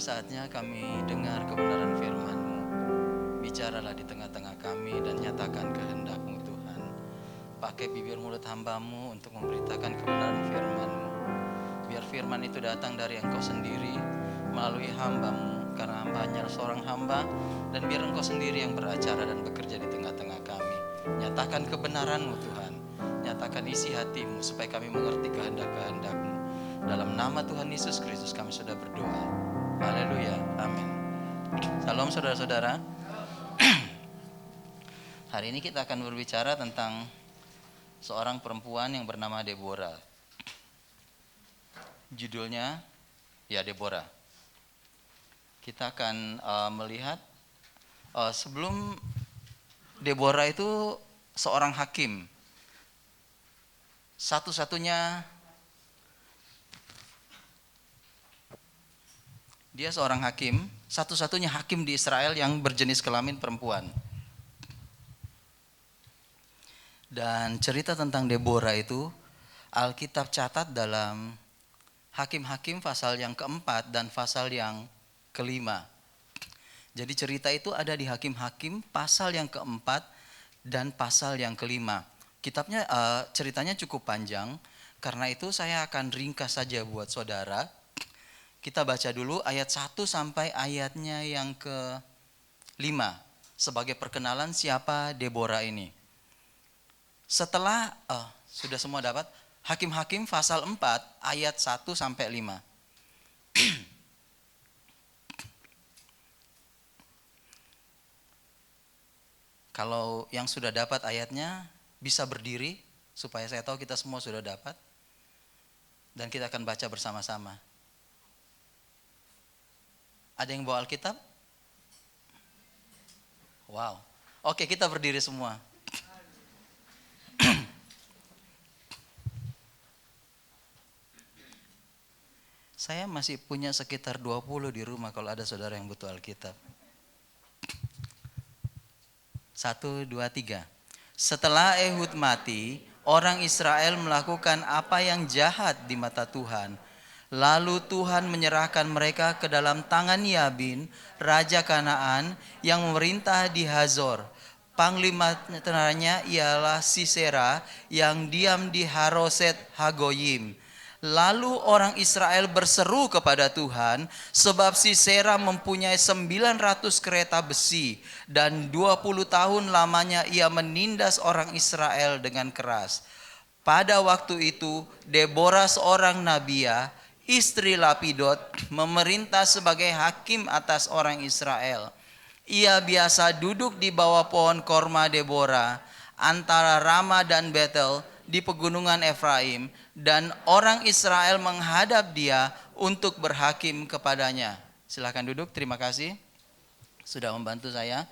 saatnya kami dengar kebenaran firman-Mu. Bicaralah di tengah-tengah kami dan nyatakan kehendak-Mu Tuhan. Pakai bibir mulut hamba-Mu untuk memberitakan kebenaran firman-Mu. Biar firman itu datang dari Engkau sendiri melalui hamba-Mu, karena hamba hanya seorang hamba, dan biar Engkau sendiri yang beracara dan bekerja di tengah-tengah kami. Nyatakan kebenaran-Mu Tuhan, nyatakan isi hati-Mu supaya kami mengerti kehendak-kehendak-Mu. Dalam nama Tuhan Yesus Kristus kami sudah berdoa. Haleluya, amin. Salam saudara-saudara. Hari ini kita akan berbicara tentang seorang perempuan yang bernama Deborah. Judulnya ya Deborah. Kita akan melihat sebelum Deborah itu seorang hakim. Dia seorang hakim, satu-satunya hakim di Israel yang berjenis kelamin perempuan. Dan cerita tentang Deborah itu Alkitab catat dalam Hakim-Hakim pasal yang keempat dan pasal yang kelima. Jadi cerita itu ada di Hakim-Hakim pasal yang keempat dan pasal yang kelima. Kitabnya ceritanya cukup panjang, karena itu saya akan ringkas saja buat saudara. Kita baca dulu ayat 1 sampai ayatnya yang ke-5 sebagai perkenalan siapa Deborah ini. Setelah sudah semua dapat? Hakim-Hakim pasal 4 ayat 1 sampai 5. Kalau yang sudah dapat ayatnya bisa berdiri supaya saya tahu kita semua sudah dapat. Dan kita akan baca bersama-sama. Ada yang bawa Alkitab? Wow. Oke, kita berdiri semua. Saya masih punya sekitar 20 di rumah kalau ada saudara yang butuh Alkitab. 1, 2, 3. Setelah Ehud mati, orang Israel melakukan apa yang jahat di mata Tuhan. Lalu Tuhan menyerahkan mereka ke dalam tangan Yabin, Raja Kanaan yang memerintah di Hazor. Panglima tentaranya ialah Sisera yang diam di Haroset Hagoyim. Lalu orang Israel berseru kepada Tuhan, sebab Sisera mempunyai 900 kereta besi, dan 20 tahun lamanya ia menindas orang Israel dengan keras. Pada waktu itu, Deborah seorang nabiah, istri Lapidot, memerintah sebagai hakim atas orang Israel. Ia biasa duduk di bawah pohon korma Deborah, antara Rama dan Betel di pegunungan Efraim, dan orang Israel menghadap dia untuk berhakim kepadanya. Silakan duduk, terima kasih sudah membantu saya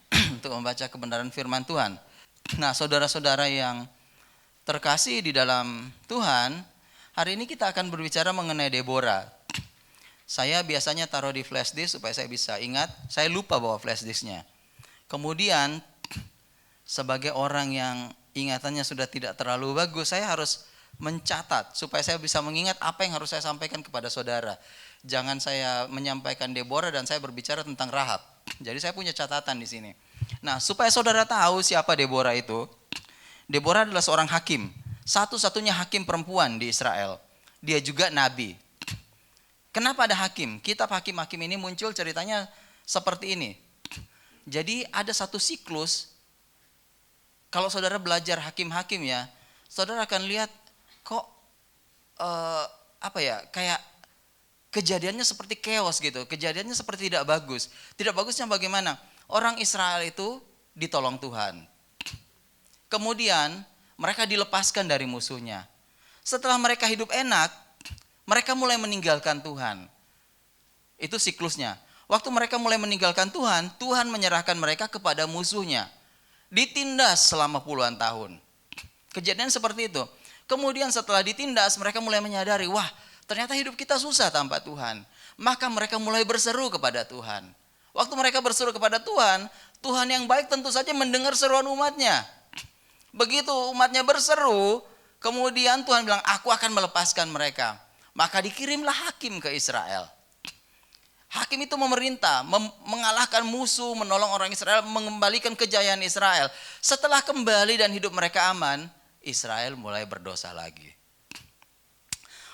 untuk membaca kebenaran firman Tuhan. Nah, saudara-saudara yang terkasih di dalam Tuhan, hari ini kita akan berbicara mengenai Deborah. Saya biasanya taruh di flash disk supaya saya bisa ingat, saya lupa bawa flash disknya. Kemudian sebagai orang yang ingatannya sudah tidak terlalu bagus, saya harus mencatat supaya saya bisa mengingat apa yang harus saya sampaikan kepada saudara. Jangan saya menyampaikan Deborah dan saya berbicara tentang Rahab. Jadi saya punya catatan di sini. Nah, supaya saudara tahu siapa Deborah itu, Deborah adalah seorang hakim, satu-satunya hakim perempuan di Israel. Dia juga nabi. Kenapa ada hakim? Kitab Hakim-Hakim ini muncul ceritanya seperti ini. Jadi ada satu siklus. Kalau saudara belajar hakim-hakim ya, saudara akan lihat kok kayak kejadiannya seperti chaos gitu. Kejadiannya seperti tidak bagus. Tidak bagusnya bagaimana? Orang Israel itu ditolong Tuhan. Kemudian mereka dilepaskan dari musuhnya. Setelah mereka hidup enak, mereka mulai meninggalkan Tuhan. Itu siklusnya. Waktu mereka mulai meninggalkan Tuhan, Tuhan menyerahkan mereka kepada musuhnya. Ditindas selama puluhan tahun. Kejadian seperti itu. Kemudian setelah ditindas, mereka mulai menyadari, wah, ternyata hidup kita susah tanpa Tuhan. Maka mereka mulai berseru kepada Tuhan. Waktu mereka berseru kepada Tuhan, Tuhan yang baik tentu saja mendengar seruan umatnya. Begitu umatnya berseru, kemudian Tuhan bilang, aku akan melepaskan mereka. Maka dikirimlah hakim ke Israel. Hakim itu memerintah, mengalahkan musuh, menolong orang Israel, mengembalikan kejayaan Israel. Setelah kembali dan hidup mereka aman, Israel mulai berdosa lagi.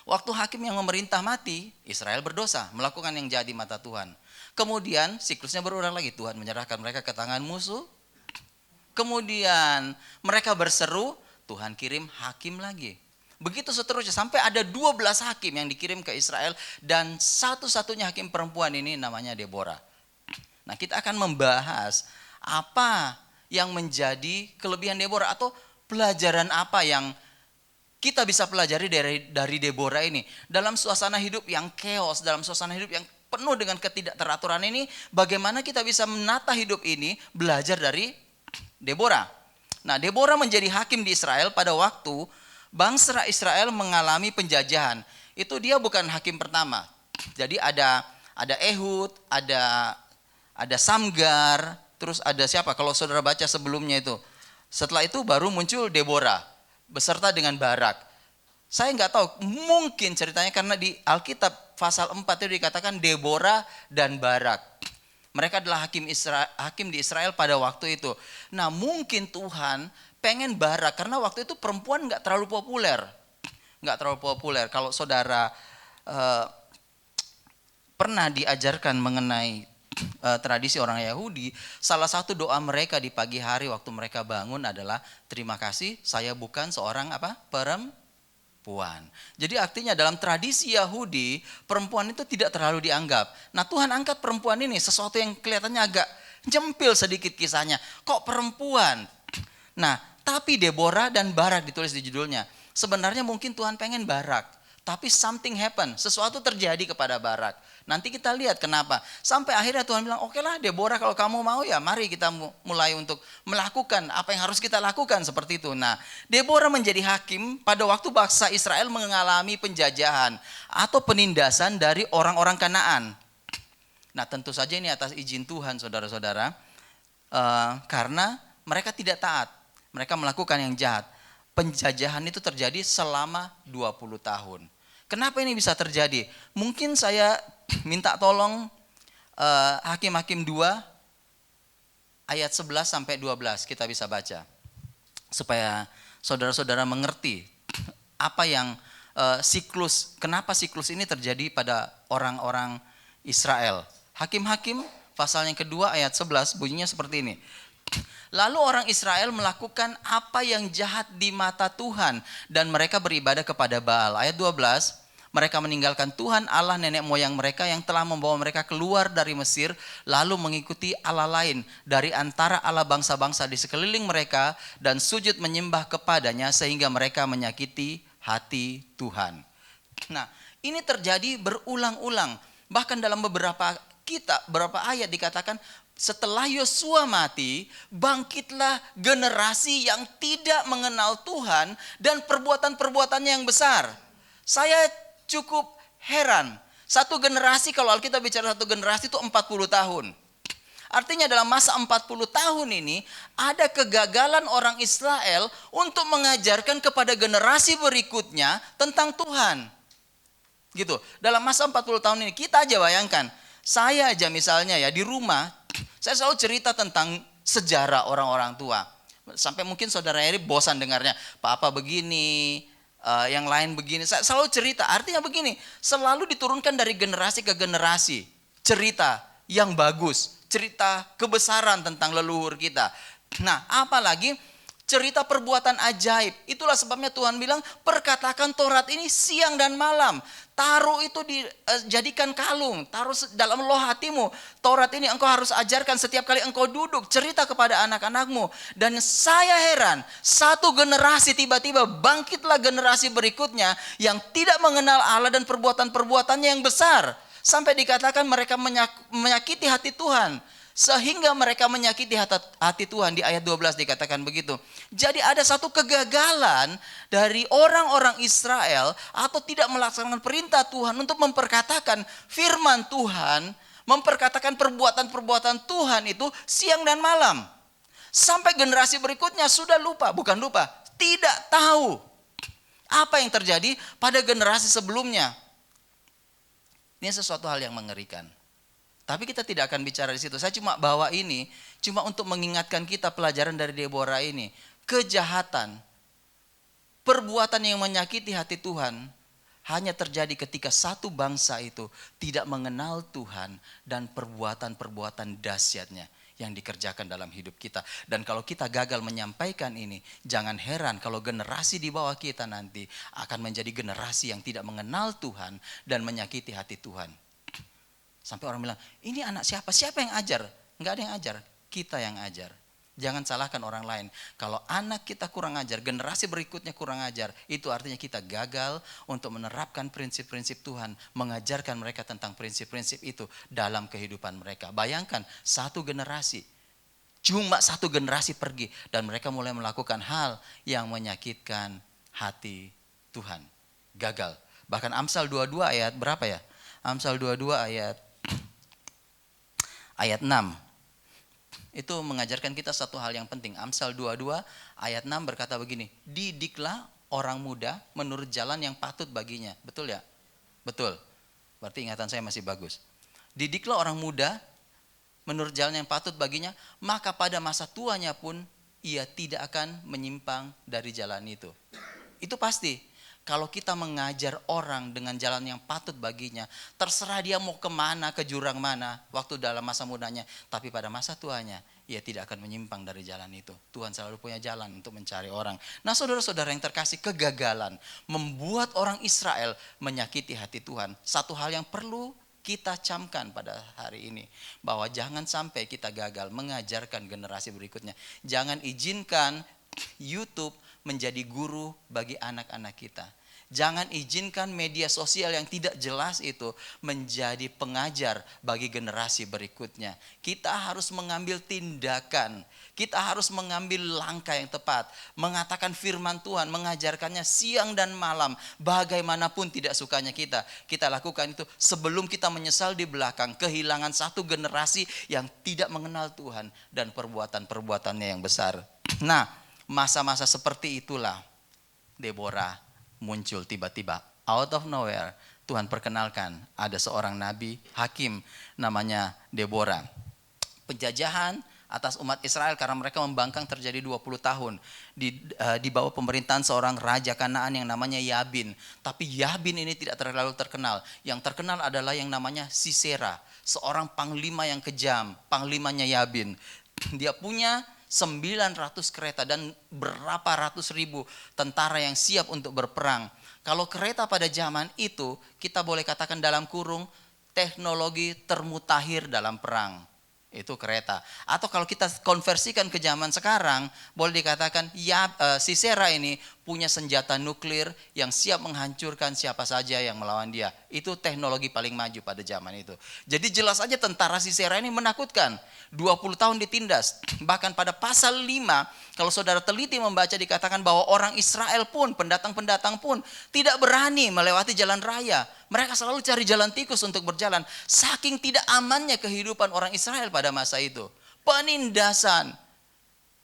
Waktu hakim yang memerintah mati, Israel berdosa, melakukan yang jahat di mata Tuhan. Kemudian siklusnya berulang lagi, Tuhan menyerahkan mereka ke tangan musuh. Kemudian mereka berseru, Tuhan kirim hakim lagi. Begitu seterusnya sampai ada 12 hakim yang dikirim ke Israel dan satu-satunya hakim perempuan ini namanya Deborah. Nah, kita akan membahas apa yang menjadi kelebihan Deborah atau pelajaran apa yang kita bisa pelajari dari Deborah ini. Dalam suasana hidup yang chaos, dalam suasana hidup yang penuh dengan ketidakteraturan ini, bagaimana kita bisa menata hidup ini belajar dari Deborah. Nah, Deborah menjadi hakim di Israel pada waktu bangsa Israel mengalami penjajahan. Itu dia bukan hakim pertama. Jadi ada Ehud, ada Samgar, terus ada siapa? Kalau saudara baca sebelumnya itu. Setelah itu baru muncul Deborah beserta dengan Barak. Saya nggak tahu, mungkin ceritanya karena di Alkitab pasal 4 itu dikatakan Deborah dan Barak. Mereka adalah hakim di Israel pada waktu itu. Nah, mungkin Tuhan pengen Barak karena waktu itu perempuan nggak terlalu populer. Kalau saudara pernah diajarkan mengenai tradisi orang Yahudi, salah satu doa mereka di pagi hari waktu mereka bangun adalah terima kasih saya bukan seorang perempuan. Jadi artinya dalam tradisi Yahudi perempuan itu tidak terlalu dianggap. Nah, Tuhan angkat perempuan ini, sesuatu yang kelihatannya agak jempil sedikit kisahnya. Kok perempuan? Nah, tapi Deborah dan Barak ditulis di judulnya. Sebenarnya mungkin Tuhan pengen Barak, tapi something happen, sesuatu terjadi kepada Barak. Nanti kita lihat kenapa. Sampai akhirnya Tuhan bilang, oke lah Deborah kalau kamu mau ya mari kita mulai untuk melakukan apa yang harus kita lakukan seperti itu. Nah, Deborah menjadi hakim pada waktu bangsa Israel mengalami penjajahan atau penindasan dari orang-orang Kanaan. Nah, tentu saja ini atas izin Tuhan saudara-saudara, karena mereka tidak taat. Mereka melakukan yang jahat. Penjajahan itu terjadi selama 20 tahun. Kenapa ini bisa terjadi? Mungkin saya minta tolong Hakim-Hakim 2 ayat 11 sampai 12 kita bisa baca. Supaya saudara-saudara mengerti apa yang siklus, kenapa siklus ini terjadi pada orang-orang Israel. Hakim-Hakim pasal yang kedua ayat 11 bunyinya seperti ini. Lalu orang Israel melakukan apa yang jahat di mata Tuhan dan mereka beribadah kepada Baal. Ayat 12, mereka meninggalkan Tuhan Allah nenek moyang mereka yang telah membawa mereka keluar dari Mesir, lalu mengikuti Allah lain dari antara Allah bangsa-bangsa di sekeliling mereka dan sujud menyembah kepadanya sehingga mereka menyakiti hati Tuhan. Nah, ini terjadi berulang-ulang. Bahkan dalam beberapa ayat dikatakan setelah Yosua mati, bangkitlah generasi yang tidak mengenal Tuhan dan perbuatan-perbuatannya yang besar. Saya cukup heran. Satu generasi, kalau Alkitab bicara satu generasi itu 40 tahun. Artinya dalam masa 40 tahun ini ada kegagalan orang Israel untuk mengajarkan kepada generasi berikutnya tentang Tuhan. Gitu. Dalam masa 40 tahun ini kita aja bayangkan. Saya aja misalnya ya di rumah saya selalu cerita tentang sejarah orang-orang tua. Sampai mungkin saudara Eri bosan dengarnya. Papa begini, yang lain begini. Saya selalu cerita, artinya begini. Selalu diturunkan dari generasi ke generasi. Cerita yang bagus. Cerita kebesaran tentang leluhur kita. Nah, apalagi cerita perbuatan ajaib. Itulah sebabnya Tuhan bilang, perkatakan Taurat ini siang dan malam. Taruh itu dijadikan kalung, taruh dalam loh hatimu. Taurat ini engkau harus ajarkan setiap kali engkau duduk, cerita kepada anak-anakmu. Dan saya heran, satu generasi tiba-tiba bangkitlah generasi berikutnya yang tidak mengenal Allah dan perbuatan-perbuatannya yang besar. Sampai dikatakan mereka menyakiti hati Tuhan. Sehingga mereka menyakiti hati Tuhan, di ayat 12 dikatakan begitu. Jadi ada satu kegagalan dari orang-orang Israel atau tidak melaksanakan perintah Tuhan untuk memperkatakan firman Tuhan, memperkatakan perbuatan-perbuatan Tuhan itu siang dan malam. Sampai generasi berikutnya sudah tidak tahu apa yang terjadi pada generasi sebelumnya. Ini sesuatu hal yang mengerikan. Tapi kita tidak akan bicara di situ. Saya cuma bawa ini, cuma untuk mengingatkan kita pelajaran dari Deborah ini. Kejahatan, perbuatan yang menyakiti hati Tuhan hanya terjadi ketika satu bangsa itu tidak mengenal Tuhan dan perbuatan-perbuatan dahsyatnya yang dikerjakan dalam hidup kita. Dan kalau kita gagal menyampaikan ini, jangan heran kalau generasi di bawah kita nanti akan menjadi generasi yang tidak mengenal Tuhan dan menyakiti hati Tuhan. Sampai orang bilang, ini anak siapa? Siapa yang ajar? Enggak ada yang ajar, kita yang ajar. Jangan salahkan orang lain. Kalau anak kita kurang ajar, generasi berikutnya kurang ajar, itu artinya kita gagal untuk menerapkan prinsip-prinsip Tuhan, mengajarkan mereka tentang prinsip-prinsip itu dalam kehidupan mereka. Bayangkan cuma satu generasi pergi dan mereka mulai melakukan hal yang menyakitkan hati Tuhan. Gagal. Bahkan Amsal 22 ayat berapa ya? Amsal 22 ayat 6. Itu mengajarkan kita satu hal yang penting. Amsal 22 ayat 6 berkata begini, didiklah orang muda menurut jalan yang patut baginya. Betul ya? Betul. Berarti ingatan saya masih bagus. Didiklah orang muda menurut jalan yang patut baginya, maka pada masa tuanya pun ia tidak akan menyimpang dari jalan itu. Itu pasti. Kalau kita mengajar orang dengan jalan yang patut baginya, terserah dia mau kemana, ke jurang mana, waktu dalam masa mudanya. Tapi pada masa tuanya, ia tidak akan menyimpang dari jalan itu. Tuhan selalu punya jalan untuk mencari orang. Nah saudara-saudara yang terkasih, kegagalan membuat orang Israel menyakiti hati Tuhan. Satu hal yang perlu kita camkan pada hari ini, bahwa jangan sampai kita gagal mengajarkan generasi berikutnya. Jangan izinkan YouTube menjadi guru bagi anak-anak kita. Jangan izinkan media sosial yang tidak jelas itu menjadi pengajar bagi generasi berikutnya. Kita harus mengambil tindakan. Kita harus mengambil langkah yang tepat. Mengatakan firman Tuhan, mengajarkannya siang dan malam. Bagaimanapun tidak sukanya kita. Kita lakukan itu sebelum kita menyesal di belakang. Kehilangan satu generasi yang tidak mengenal Tuhan dan perbuatan-perbuatannya yang besar. Nah, masa-masa seperti itulah Deborah muncul tiba-tiba. Out of nowhere, Tuhan perkenalkan ada seorang nabi, hakim namanya Deborah. Penjajahan atas umat Israel karena mereka membangkang terjadi 20 tahun. Di bawah pemerintahan seorang raja Kanaan yang namanya Yabin. Tapi Yabin ini tidak terlalu terkenal. Yang terkenal adalah yang namanya Sisera. Seorang panglima yang kejam, panglimanya Yabin. Dia punya 900 kereta dan berapa ratus ribu tentara yang siap untuk berperang. Kalau kereta pada zaman itu kita boleh katakan dalam kurung teknologi termutakhir dalam perang. Itu kereta. Atau kalau kita konversikan ke zaman sekarang, boleh dikatakan Sisera ini punya senjata nuklir yang siap menghancurkan siapa saja yang melawan dia. Itu teknologi paling maju pada zaman itu. Jadi jelas saja tentara Sisera ini menakutkan. 20 tahun ditindas. Bahkan pada pasal 5, kalau saudara teliti membaca dikatakan bahwa orang Israel pun, pendatang-pendatang pun tidak berani melewati jalan raya. Mereka selalu cari jalan tikus untuk berjalan. Saking tidak amannya kehidupan orang Israel pada masa itu. Penindasan,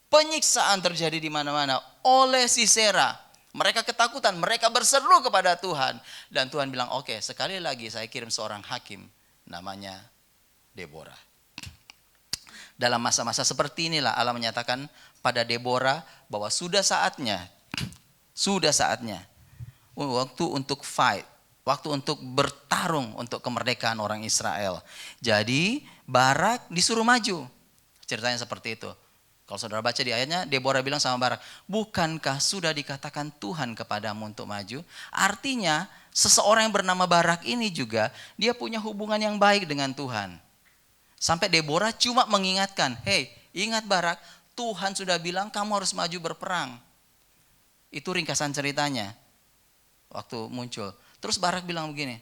penyiksaan terjadi di mana-mana oleh Sisera. Mereka ketakutan, mereka berseru kepada Tuhan. Dan Tuhan bilang, oke, sekali lagi saya kirim seorang hakim namanya Deborah. Dalam masa-masa seperti inilah Allah menyatakan pada Deborah bahwa sudah saatnya waktu untuk fight, waktu untuk bertarung untuk kemerdekaan orang Israel. Jadi Barak disuruh maju. Ceritanya seperti itu. Kalau saudara baca di ayatnya, Deborah bilang sama Barak, bukankah sudah dikatakan Tuhan kepadamu untuk maju? Artinya seseorang yang bernama Barak ini juga dia punya hubungan yang baik dengan Tuhan. Sampai Deborah cuma mengingatkan, hey, ingat Barak, Tuhan sudah bilang kamu harus maju berperang. Itu ringkasan ceritanya waktu muncul. Terus Barak bilang begini,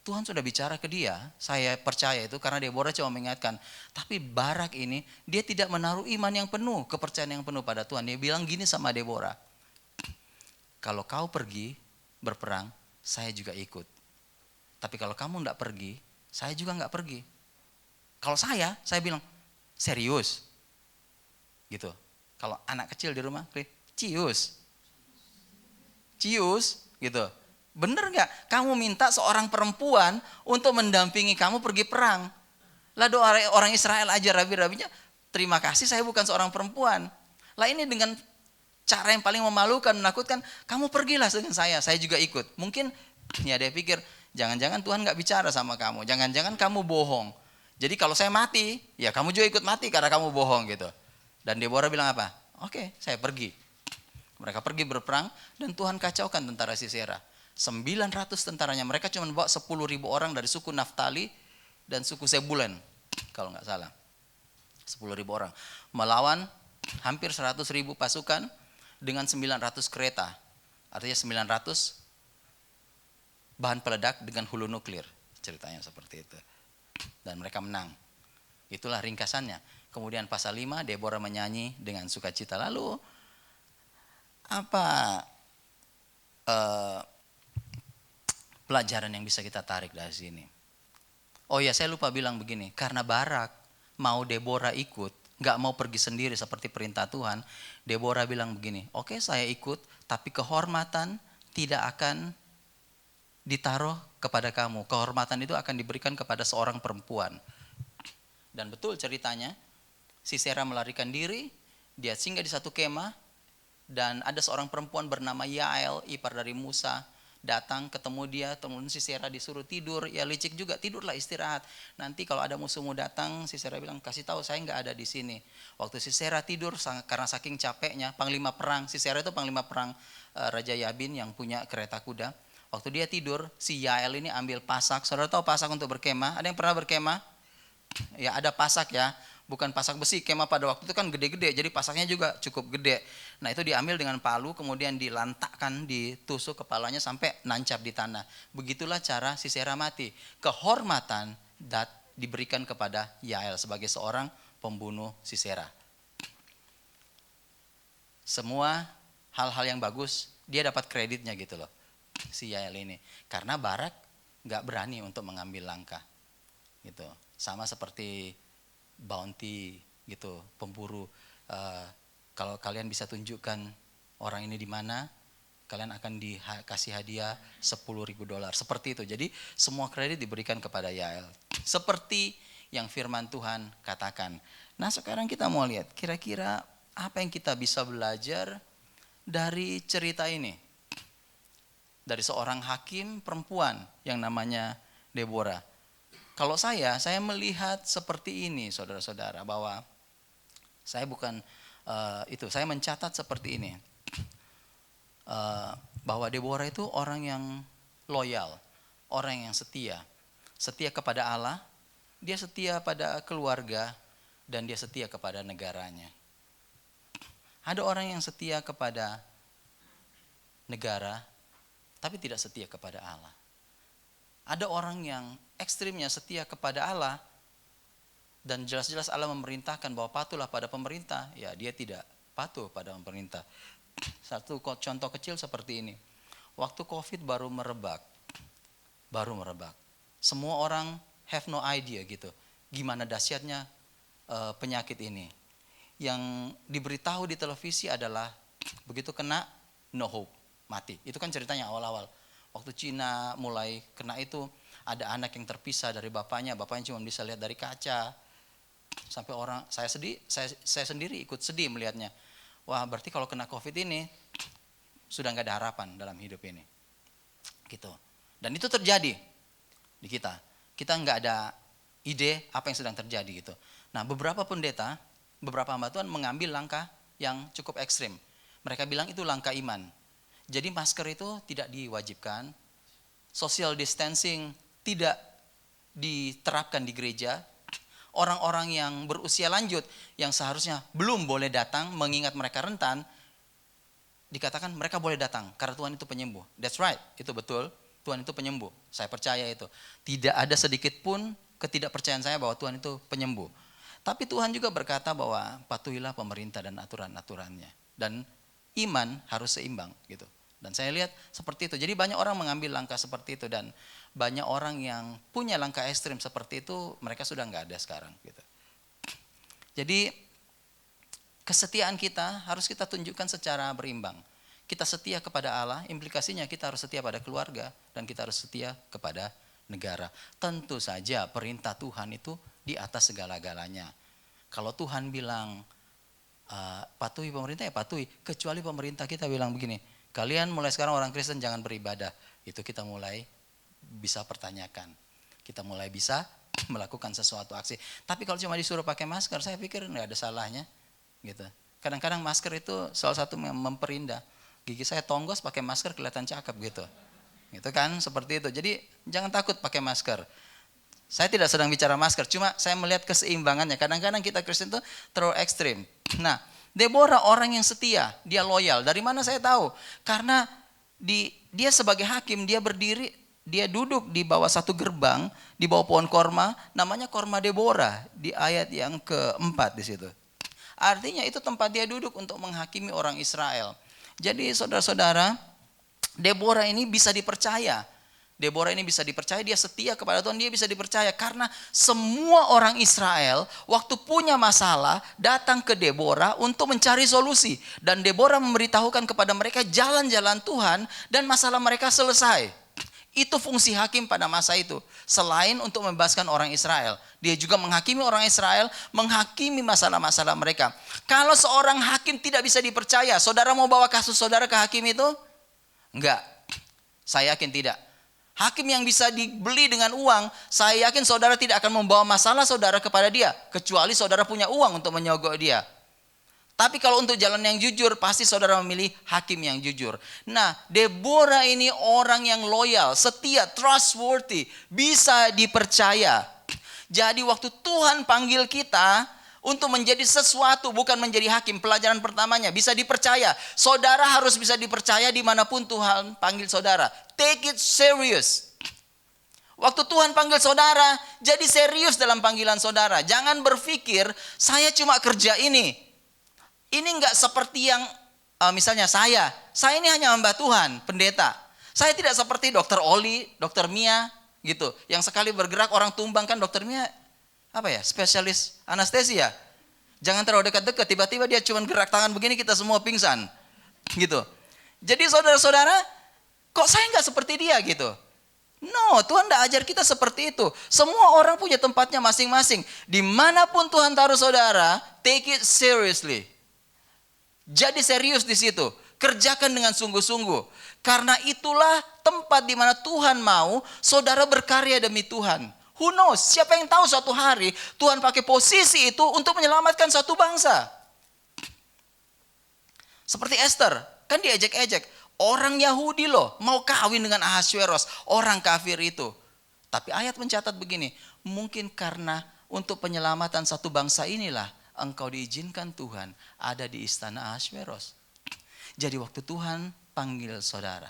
Tuhan sudah bicara ke dia, saya percaya itu karena Deborah cuma mengingatkan. Tapi Barak ini, dia tidak menaruh iman yang penuh, kepercayaan yang penuh pada Tuhan. Dia bilang gini sama Deborah, kalau kau pergi berperang, saya juga ikut. Tapi kalau kamu enggak pergi, saya juga enggak pergi. Kalau saya bilang, serius. Gitu. Kalau anak kecil di rumah, cius. Cius, gitu. Bener nggak? Kamu minta seorang perempuan untuk mendampingi kamu pergi perang. Lah doa orang Israel aja rabi-rabinya, terima kasih saya bukan seorang perempuan. Lah ini dengan cara yang paling memalukan, menakutkan, kamu pergilah dengan saya juga ikut. Mungkin ya dia pikir, jangan-jangan Tuhan nggak bicara sama kamu, jangan-jangan kamu bohong. Jadi kalau saya mati, ya kamu juga ikut mati karena kamu bohong gitu. Dan Deborah bilang apa? Oke, saya pergi. Mereka pergi berperang dan Tuhan kacaukan tentara Sisera. 900 tentaranya, mereka cuma bawa 10.000 orang dari suku Naftali dan suku Sebulen, kalau nggak salah. 10.000 orang melawan hampir 100.000 pasukan dengan 900 kereta. Artinya 900 bahan peledak dengan hulu nuklir, ceritanya seperti itu. Dan mereka menang. Itulah ringkasannya. Kemudian pasal 5, Deborah menyanyi dengan sukacita. Lalu apa pelajaran yang bisa kita tarik dari sini? Oh ya, saya lupa bilang begini, karena Barak mau Deborah ikut, gak mau pergi sendiri seperti perintah Tuhan, Deborah bilang begini, oke saya ikut, tapi kehormatan tidak akan ditaruh kepada kamu, kehormatan itu akan diberikan kepada seorang perempuan. Dan betul ceritanya, Sisera melarikan diri, dia singgah di satu kemah, dan ada seorang perempuan bernama Yael, ipar dari Musa, datang ketemu dia, temuin Sisera disuruh tidur, ya licik juga, tidurlah istirahat. Nanti kalau ada musuhmu datang, Sisera bilang kasih tahu saya nggak ada di sini. Waktu Sisera tidur karena saking capeknya, panglima perang, Sisera itu panglima perang Raja Yabin yang punya kereta kuda. Waktu dia tidur, si Yael ini ambil pasak. Saudara tahu pasak untuk berkemah? Ada yang pernah berkemah? Ya ada pasak ya. Bukan pasak besi, kemah pada waktu itu kan gede-gede, jadi pasaknya juga cukup gede. Nah itu diambil dengan palu, kemudian dilantakkan, ditusuk kepalanya sampai nancap di tanah. Begitulah cara Sisera mati. Kehormatan diberikan kepada Yael sebagai seorang pembunuh Sisera. Semua hal-hal yang bagus, dia dapat kreditnya gitu loh, si Yael ini. Karena Barak gak berani untuk mengambil langkah. Gitu. Sama seperti bounty gitu, pemburu. Kalau kalian bisa tunjukkan orang ini di mana, kalian akan dikasih hadiah $10.000. Seperti itu. Jadi semua kredit diberikan kepada Yael. Seperti yang firman Tuhan katakan. Nah sekarang kita mau lihat kira-kira apa yang kita bisa belajar dari cerita ini. Dari seorang hakim perempuan yang namanya Deborah. Kalau saya melihat seperti ini saudara-saudara, bahwa saya bukan saya mencatat seperti ini, bahwa Deborah itu orang yang loyal, orang yang setia kepada Allah, dia setia pada keluarga, dan dia setia kepada negaranya. Ada orang yang setia kepada negara, tapi tidak setia kepada Allah. Ada orang yang ekstrimnya setia kepada Allah, dan jelas-jelas Allah memerintahkan bahwa patuhlah pada pemerintah, ya dia tidak patuh pada pemerintah. Satu contoh kecil seperti ini. Waktu COVID baru merebak. Semua orang have no idea gitu, gimana dahsyatnya penyakit ini. Yang diberitahu di televisi adalah begitu kena, no hope, mati. Itu kan ceritanya awal-awal. Waktu Cina mulai kena itu, ada anak yang terpisah dari bapaknya cuma bisa lihat dari kaca. Sampai orang, saya sendiri ikut sedih melihatnya. Wah berarti kalau kena COVID ini, sudah gak ada harapan dalam hidup ini. Gitu. Dan itu terjadi di kita. Kita gak ada ide apa yang sedang terjadi gitu. Nah beberapa pendeta, beberapa hamba Tuhan mengambil langkah yang cukup ekstrim. Mereka bilang itu langkah iman. Jadi masker itu tidak diwajibkan, social distancing tidak diterapkan di gereja. Orang-orang yang berusia lanjut yang seharusnya belum boleh datang mengingat mereka rentan, dikatakan mereka boleh datang karena Tuhan itu penyembuh. That's right, itu betul, Tuhan itu penyembuh. Saya percaya itu. Tidak ada sedikit pun ketidakpercayaan saya bahwa Tuhan itu penyembuh. Tapi Tuhan juga berkata bahwa patuhilah pemerintah dan aturan-aturannya. Dan iman harus seimbang gitu. Dan saya lihat seperti itu. Jadi banyak orang mengambil langkah seperti itu, dan banyak orang yang punya langkah ekstrim seperti itu, mereka sudah nggak ada sekarang gitu. Jadi kesetiaan kita harus kita tunjukkan secara berimbang. kita setia kepada Allah, implikasinya kita harus setia pada keluarga dan kita harus setia kepada negara. Tentu saja perintah Tuhan itu di atas segala-galanya. Kalau Tuhan bilang patuhi pemerintah ya patuhi, kecuali pemerintah kita bilang begini, kalian mulai sekarang orang Kristen jangan beribadah, itu kita mulai bisa pertanyakan, kita mulai bisa melakukan sesuatu aksi. Tapi kalau cuma disuruh pakai masker, saya pikir nggak ada salahnya, gitu. Kadang-kadang masker itu salah satu yang memperindah. Gigi saya tonggos pakai masker kelihatan cakep gitu. Gitu kan, seperti itu. Jadi jangan takut pakai masker. Saya tidak sedang bicara masker, cuma saya melihat keseimbangannya. Kadang-kadang kita Kristen itu terlalu ekstrim. Nah, Deborah orang yang setia, dia loyal. Dari mana saya tahu? Karena dia sebagai hakim, dia berdiri, dia duduk di bawah satu gerbang, di bawah pohon korma, namanya korma Deborah, di ayat yang keempat di situ. Artinya itu tempat dia duduk untuk menghakimi orang Israel. Jadi saudara-saudara, Deborah ini bisa dipercaya. Deborah ini bisa dipercaya, dia setia kepada Tuhan, dia bisa dipercaya. Karena semua orang Israel waktu punya masalah datang ke Deborah untuk mencari solusi. Dan Deborah memberitahukan kepada mereka jalan-jalan Tuhan dan masalah mereka selesai. Itu fungsi hakim pada masa itu. Selain untuk membebaskan orang Israel, dia juga menghakimi orang Israel, menghakimi masalah-masalah mereka. Kalau seorang hakim tidak bisa dipercaya, saudara mau bawa kasus saudara ke hakim itu? Enggak, saya yakin tidak. Hakim yang bisa dibeli dengan uang, saya yakin saudara tidak akan membawa masalah saudara kepada dia, kecuali saudara punya uang untuk menyogok dia. Tapi kalau untuk jalan yang jujur, pasti saudara memilih hakim yang jujur. Nah, Deborah ini orang yang loyal, setia, trustworthy, bisa dipercaya. Jadi waktu Tuhan panggil kita untuk menjadi sesuatu, bukan menjadi hakim, pelajaran pertamanya, bisa dipercaya. Saudara harus bisa dipercaya dimanapun Tuhan panggil saudara. Take it serious. Waktu Tuhan panggil saudara, jadi serius dalam panggilan saudara. Jangan berpikir, saya cuma kerja ini. Ini enggak seperti yang misalnya saya ini hanya hamba Tuhan, pendeta. Saya tidak seperti Dokter Oli, Dokter Mia gitu. Yang sekali bergerak orang tumbang, kan Dokter Mia spesialis anestesia. Jangan terlalu dekat-dekat, tiba-tiba dia cuma gerak tangan begini kita semua pingsan. Gitu. Jadi saudara-saudara, kok saya enggak seperti dia gitu? No, Tuhan tidak ajar kita seperti itu. Semua orang punya tempatnya masing-masing. Dimanapun Tuhan taruh saudara, take it seriously. Jadi serius di situ, kerjakan dengan sungguh-sungguh. Karena itulah tempat di mana Tuhan mau saudara berkarya demi Tuhan. Who knows, siapa yang tahu suatu hari Tuhan pakai posisi itu untuk menyelamatkan satu bangsa. Seperti Esther, kan diejek-ejek. Orang Yahudi loh mau kawin dengan Ahasuerus, orang kafir itu. Tapi ayat mencatat begini, mungkin karena untuk penyelamatan satu bangsa inilah engkau diizinkan Tuhan ada di istana Ahasuerus. Jadi waktu Tuhan panggil saudara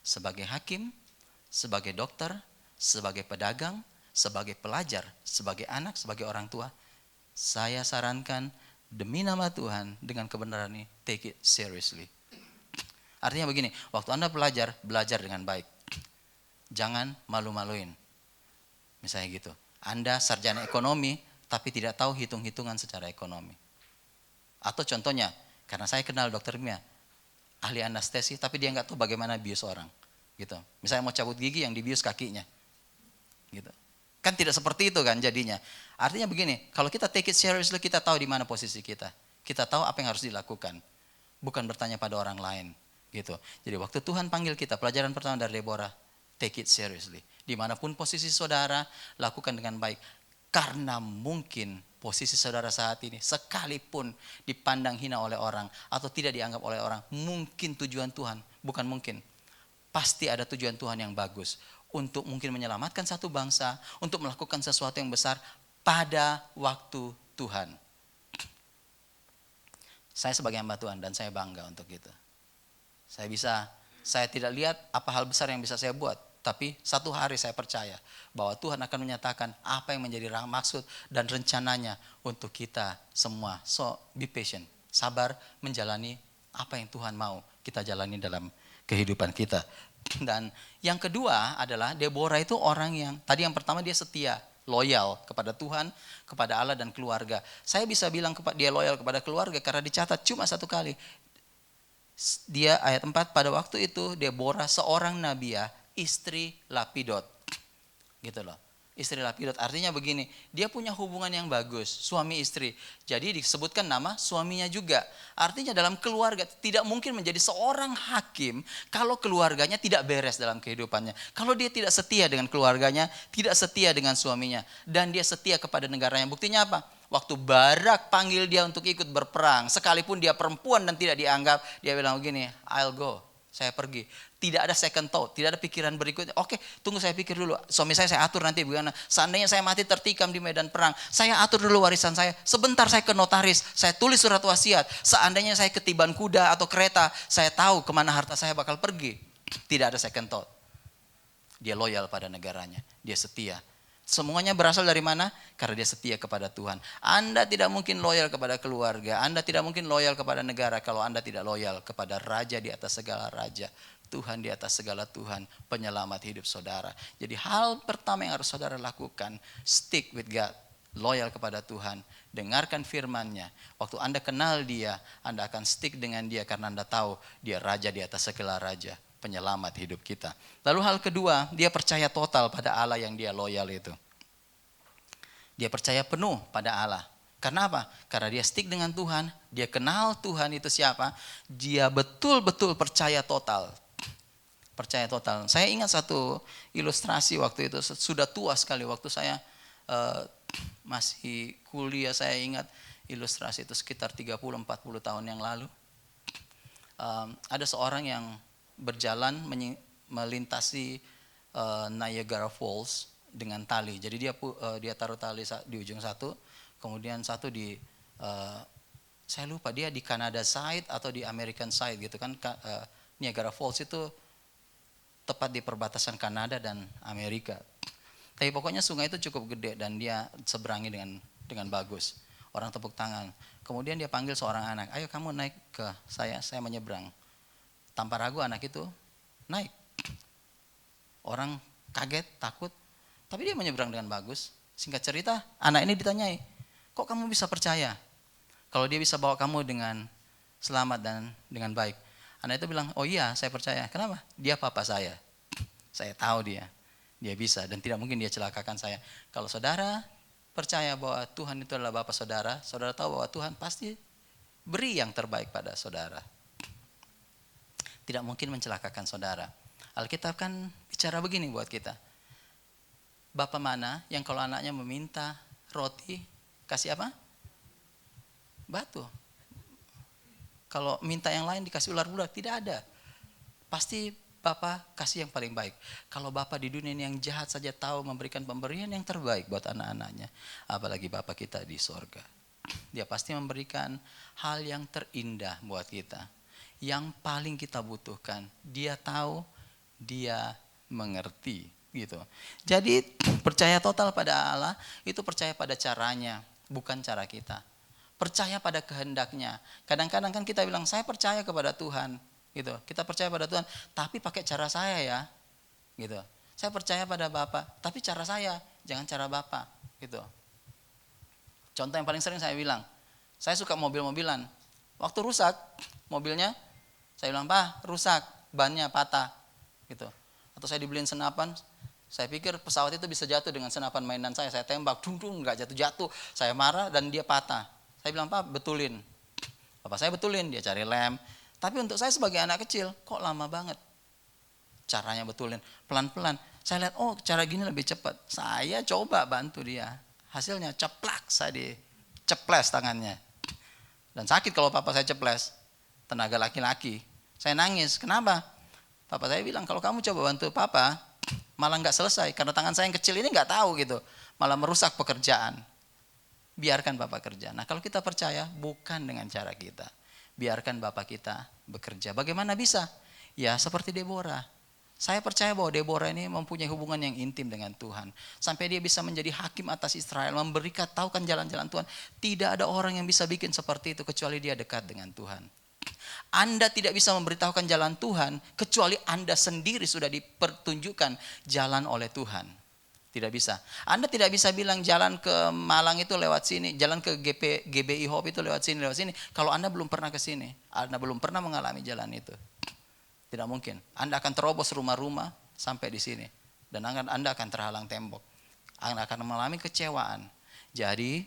sebagai hakim, sebagai dokter, sebagai pedagang, sebagai pelajar, sebagai anak, sebagai orang tua, saya sarankan demi nama Tuhan dengan kebenaran ini, take it seriously. Artinya begini, waktu Anda belajar dengan baik. Jangan malu-maluin. Misalnya gitu, Anda sarjana ekonomi tapi tidak tahu hitung-hitungan secara ekonomi. Atau contohnya, karena saya kenal Dokter Mia, ahli anestesi, tapi dia nggak tahu bagaimana bius orang. Gitu. Misalnya mau cabut gigi yang dibius kakinya. Gitu. Kan tidak seperti itu kan jadinya. Artinya begini, kalau kita take it seriously, kita tahu di mana posisi kita. Kita tahu apa yang harus dilakukan. Bukan bertanya pada orang lain. Gitu. Jadi waktu Tuhan panggil kita, pelajaran pertama dari Deborah, take it seriously. Dimanapun posisi saudara, lakukan dengan baik. Karena mungkin posisi saudara saat ini sekalipun dipandang hina oleh orang atau tidak dianggap oleh orang, mungkin tujuan Tuhan, bukan mungkin, pasti ada tujuan Tuhan yang bagus untuk mungkin menyelamatkan satu bangsa, untuk melakukan sesuatu yang besar pada waktu Tuhan. Saya sebagai hamba Tuhan dan saya bangga untuk itu. Saya tidak lihat apa hal besar yang bisa saya buat, tapi satu hari saya percaya bahwa Tuhan akan menyatakan apa yang menjadi maksud dan rencananya untuk kita semua. So be patient, sabar menjalani apa yang Tuhan mau kita jalani dalam kehidupan kita. Dan yang kedua adalah Deborah itu orang yang, tadi yang pertama dia setia, loyal kepada Tuhan, kepada Allah dan keluarga. Saya bisa bilang dia loyal kepada keluarga karena dicatat cuma satu kali. Dia ayat 4, pada waktu itu Deborah seorang nabiah, istri Lapidot. Gitu loh. Istri Lapidot artinya begini, dia punya hubungan yang bagus, suami istri. Jadi disebutkan nama suaminya juga. Artinya dalam keluarga tidak mungkin menjadi seorang hakim kalau keluarganya tidak beres dalam kehidupannya. Kalau dia tidak setia dengan keluarganya, tidak setia dengan suaminya, dan dia setia kepada negaranya. Buktinya apa? Waktu Barak panggil dia untuk ikut berperang, sekalipun dia perempuan dan tidak dianggap, dia bilang begini, I'll go, saya pergi. Tidak ada second thought, tidak ada pikiran berikutnya. Oke, tunggu saya pikir dulu. Suami saya atur nanti bagaimana. Seandainya saya mati tertikam di medan perang, saya atur dulu warisan saya. Sebentar saya ke notaris, saya tulis surat wasiat. Seandainya saya ketiban kuda atau kereta, saya tahu kemana harta saya bakal pergi. Tidak ada second thought. Dia loyal pada negaranya, dia setia. Semuanya berasal dari mana? Karena dia setia kepada Tuhan. Anda tidak mungkin loyal kepada keluarga, Anda tidak mungkin loyal kepada negara kalau Anda tidak loyal kepada Raja di atas segala raja, Tuhan di atas segala Tuhan, penyelamat hidup saudara. Jadi hal pertama yang harus saudara lakukan, stick with God, loyal kepada Tuhan, dengarkan firman-Nya. Waktu Anda kenal Dia, Anda akan stick dengan Dia karena Anda tahu Dia Raja di atas segala raja, penyelamat hidup kita. Lalu hal kedua, dia percaya total pada Allah yang dia loyal itu. Dia percaya penuh pada Allah. Karena apa? Karena dia stick dengan Tuhan, dia kenal Tuhan itu siapa, dia betul-betul percaya total. Percaya total. Saya ingat satu ilustrasi waktu itu, sudah tua sekali waktu saya masih kuliah, saya ingat ilustrasi itu sekitar 30-40 tahun yang lalu. Ada seorang yang berjalan melintasi Niagara Falls dengan tali. Jadi dia taruh tali di ujung satu, kemudian satu di saya lupa dia di Canada side atau di American side gitu kan. Niagara Falls itu tepat di perbatasan Kanada dan Amerika. Tapi pokoknya sungai itu cukup gede dan dia seberangi dengan bagus. Orang tepuk tangan. Kemudian dia panggil seorang anak, ayo kamu naik ke saya menyeberang. Tanpa ragu anak itu naik. Orang kaget, takut, tapi dia menyeberang dengan bagus. Singkat cerita, anak ini ditanyai, kok kamu bisa percaya kalau dia bisa bawa kamu dengan selamat dan dengan baik? Anak itu bilang, oh iya saya percaya. Kenapa? Dia papa saya. Saya tahu dia bisa dan tidak mungkin dia celakakan saya. Kalau saudara percaya bahwa Tuhan itu adalah Bapa saudara, saudara tahu bahwa Tuhan pasti beri yang terbaik pada saudara. Tidak mungkin mencelakakan saudara. Alkitab kan bicara begini buat kita. Bapa mana yang kalau anaknya meminta roti, kasih apa? Batu. Kalau minta yang lain dikasih ular-ular, tidak ada. Pasti Bapa kasih yang paling baik. Kalau Bapa di dunia ini yang jahat saja tahu memberikan pemberian yang terbaik buat anak-anaknya, apalagi Bapa kita di sorga. Dia pasti memberikan hal yang terindah buat kita. Yang paling kita butuhkan, dia tahu, dia mengerti gitu. Jadi percaya total pada Allah itu percaya pada caranya, bukan cara kita. Percaya pada kehendaknya. Kadang-kadang kan kita bilang saya percaya kepada Tuhan, gitu. Kita percaya pada Tuhan, tapi pakai cara saya ya, gitu. Saya percaya pada Bapa, tapi cara saya, jangan cara Bapa, gitu. Contoh yang paling sering saya bilang, saya suka mobil-mobilan. Waktu rusak mobilnya, saya bilang, Pak, rusak, bannya patah, gitu. Atau saya dibeliin senapan, saya pikir pesawat itu bisa jatuh dengan senapan mainan saya tembak, dung-dung, nggak jatuh-jatuh. Saya marah dan dia patah. Saya bilang, Pak, betulin. Bapak saya betulin, dia cari lem. Tapi untuk saya sebagai anak kecil, kok lama banget caranya betulin. Pelan-pelan, saya lihat, oh cara gini lebih cepat. Saya coba bantu dia. Hasilnya ceplak, saya diceples tangannya. Dan sakit kalau papa saya ceples. Tenaga laki-laki. Saya nangis, kenapa? Papa saya bilang, kalau kamu coba bantu papa, malah gak selesai. Karena tangan saya yang kecil ini gak tahu gitu. Malah merusak pekerjaan. Biarkan Bapak kerja. Nah kalau kita percaya, bukan dengan cara kita. Biarkan Bapak kita bekerja. Bagaimana bisa? Ya seperti Deborah. Saya percaya bahwa Deborah ini mempunyai hubungan yang intim dengan Tuhan. Sampai dia bisa menjadi hakim atas Israel. Memberikan, tahukan jalan-jalan Tuhan. Tidak ada orang yang bisa bikin seperti itu kecuali dia dekat dengan Tuhan. Anda tidak bisa memberitahukan jalan Tuhan kecuali Anda sendiri sudah dipertunjukkan jalan oleh Tuhan. Tidak bisa. Anda tidak bisa bilang jalan ke Malang itu lewat sini, jalan ke GBI Hope itu lewat sini, kalau Anda belum pernah ke sini, Anda belum pernah mengalami jalan itu. Tidak mungkin. Anda akan terobos rumah-rumah sampai di sini. Dan Anda akan terhalang tembok. Anda akan mengalami kecewaan. Jadi,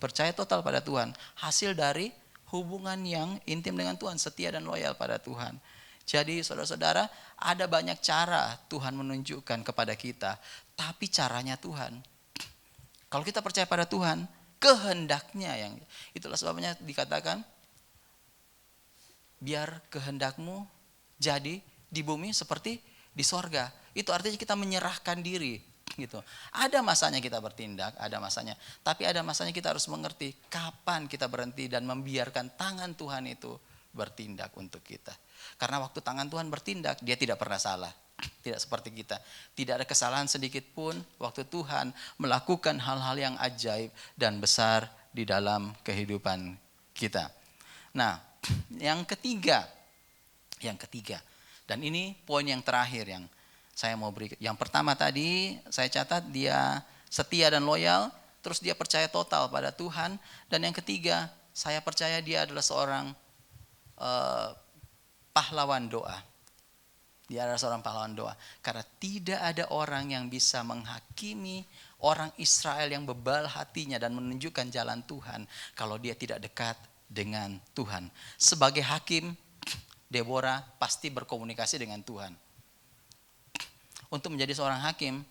percaya total pada Tuhan. Hasil dari hubungan yang intim dengan Tuhan, setia dan loyal pada Tuhan. Jadi saudara-saudara, ada banyak cara Tuhan menunjukkan kepada kita. Tapi caranya Tuhan. Kalau kita percaya pada Tuhan, kehendaknya yang itulah sebabnya dikatakan, biar kehendakmu jadi di bumi seperti di sorga. Itu artinya kita menyerahkan diri. Gitu. Ada masanya kita bertindak, ada masanya. Tapi ada masanya kita harus mengerti kapan kita berhenti dan membiarkan tangan Tuhan itu bertindak untuk kita. Karena waktu tangan Tuhan bertindak, dia tidak pernah salah. Tidak seperti kita. Tidak ada kesalahan sedikit pun waktu Tuhan melakukan hal-hal yang ajaib dan besar di dalam kehidupan kita. Nah, yang ketiga. Dan ini poin yang terakhir yang saya mau beri. Yang pertama tadi saya catat dia setia dan loyal, terus dia percaya total pada Tuhan. Dan yang ketiga, saya percaya dia adalah seorang pahlawan doa. Dia adalah seorang pahlawan doa. Karena tidak ada orang yang bisa menghakimi orang Israel yang bebal hatinya dan menunjukkan jalan Tuhan kalau dia tidak dekat dengan Tuhan. Sebagai hakim, Deborah pasti berkomunikasi dengan Tuhan. Untuk menjadi seorang hakim,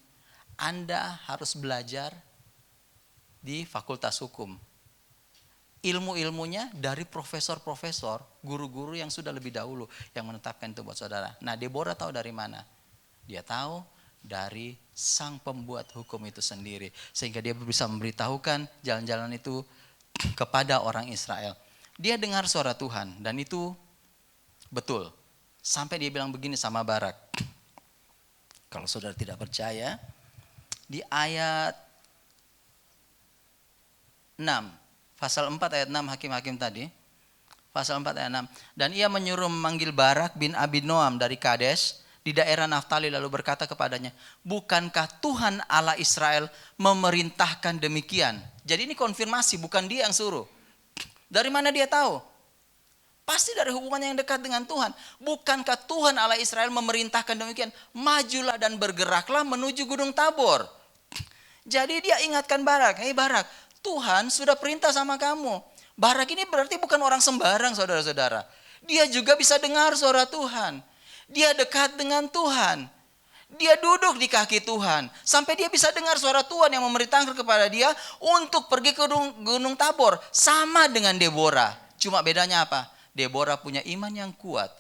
Anda harus belajar di fakultas hukum. Ilmu-ilmunya dari profesor-profesor, guru-guru yang sudah lebih dahulu yang menetapkan itu buat saudara. Nah, Deborah tahu dari mana? Dia tahu dari sang pembuat hukum itu sendiri. Sehingga dia bisa memberitahukan jalan-jalan itu kepada orang Israel. Dia dengar suara Tuhan dan itu betul. Sampai dia bilang begini sama Barak. Kalau saudara tidak percaya, di ayat 6. Pasal 4 ayat 6 hakim-hakim tadi. Pasal 4 ayat 6. Dan ia menyuruh memanggil Barak bin Abinoam dari Kades di daerah Naftali lalu berkata kepadanya, bukankah Tuhan Allah Israel memerintahkan demikian? Jadi ini konfirmasi, bukan dia yang suruh. Dari mana dia tahu? Pasti dari hubungannya yang dekat dengan Tuhan. Bukankah Tuhan Allah Israel memerintahkan demikian? Majulah dan bergeraklah menuju Gunung Tabor. Jadi dia ingatkan Barak, hei Barak, Tuhan sudah perintah sama kamu. Barak ini berarti bukan orang sembarang saudara-saudara. Dia juga bisa dengar suara Tuhan. Dia dekat dengan Tuhan. Dia duduk di kaki Tuhan. Sampai dia bisa dengar suara Tuhan yang memerintahkan kepada dia untuk pergi ke Gunung Tabor. Sama dengan Deborah. Cuma bedanya apa? Deborah punya iman yang kuat.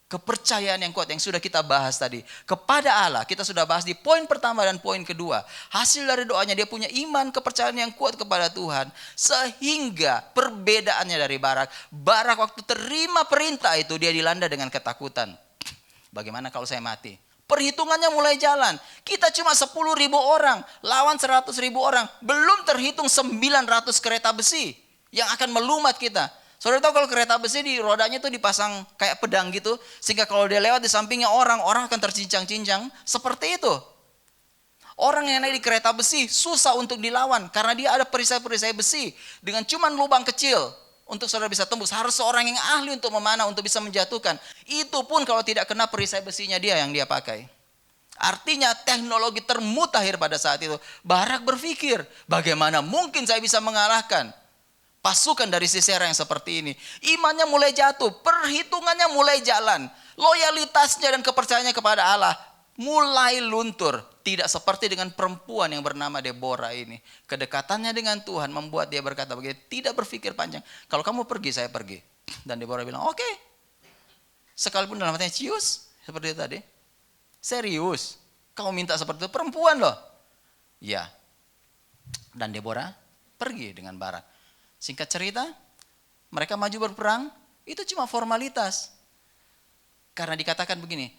Kepercayaan yang kuat yang sudah kita bahas tadi. Kepada Allah, kita sudah bahas di poin pertama dan poin kedua. Hasil dari doanya dia punya iman, kepercayaan yang kuat kepada Tuhan. Sehingga perbedaannya dari Barak. Barak waktu terima perintah itu dia dilanda dengan ketakutan. Bagaimana kalau saya mati? Perhitungannya mulai jalan. Kita cuma 10.000 orang lawan 100.000 orang. Belum terhitung 900 kereta besi yang akan melumat kita. Saudara tahu kalau kereta besi di rodanya itu dipasang kayak pedang gitu. Sehingga kalau dia lewat di sampingnya orang akan tercincang-cincang. Seperti itu. Orang yang naik di kereta besi susah untuk dilawan. Karena dia ada perisai-perisai besi. Dengan cuman lubang kecil. Untuk saudara bisa tembus. Harus seorang yang ahli untuk memanah, untuk bisa menjatuhkan. Itu pun kalau tidak kena perisai besinya dia yang dia pakai. Artinya teknologi termutakhir pada saat itu. Barak berpikir, bagaimana mungkin saya bisa mengalahkan pasukan dari Sisera yang seperti ini. Imannya mulai jatuh, perhitungannya mulai jalan. Loyalitasnya dan kepercayaannya kepada Allah mulai luntur. Tidak seperti dengan perempuan yang bernama Deborah ini. Kedekatannya dengan Tuhan membuat dia berkata begini, tidak berpikir panjang. Kalau kamu pergi, saya pergi. Dan Deborah bilang, oke. Sekalipun dalam hatinya cius, seperti itu tadi. Serius, kamu minta seperti itu, perempuan loh. Ya. Dan Deborah pergi dengan Barak. Singkat cerita, mereka maju berperang, itu cuma formalitas. Karena dikatakan begini,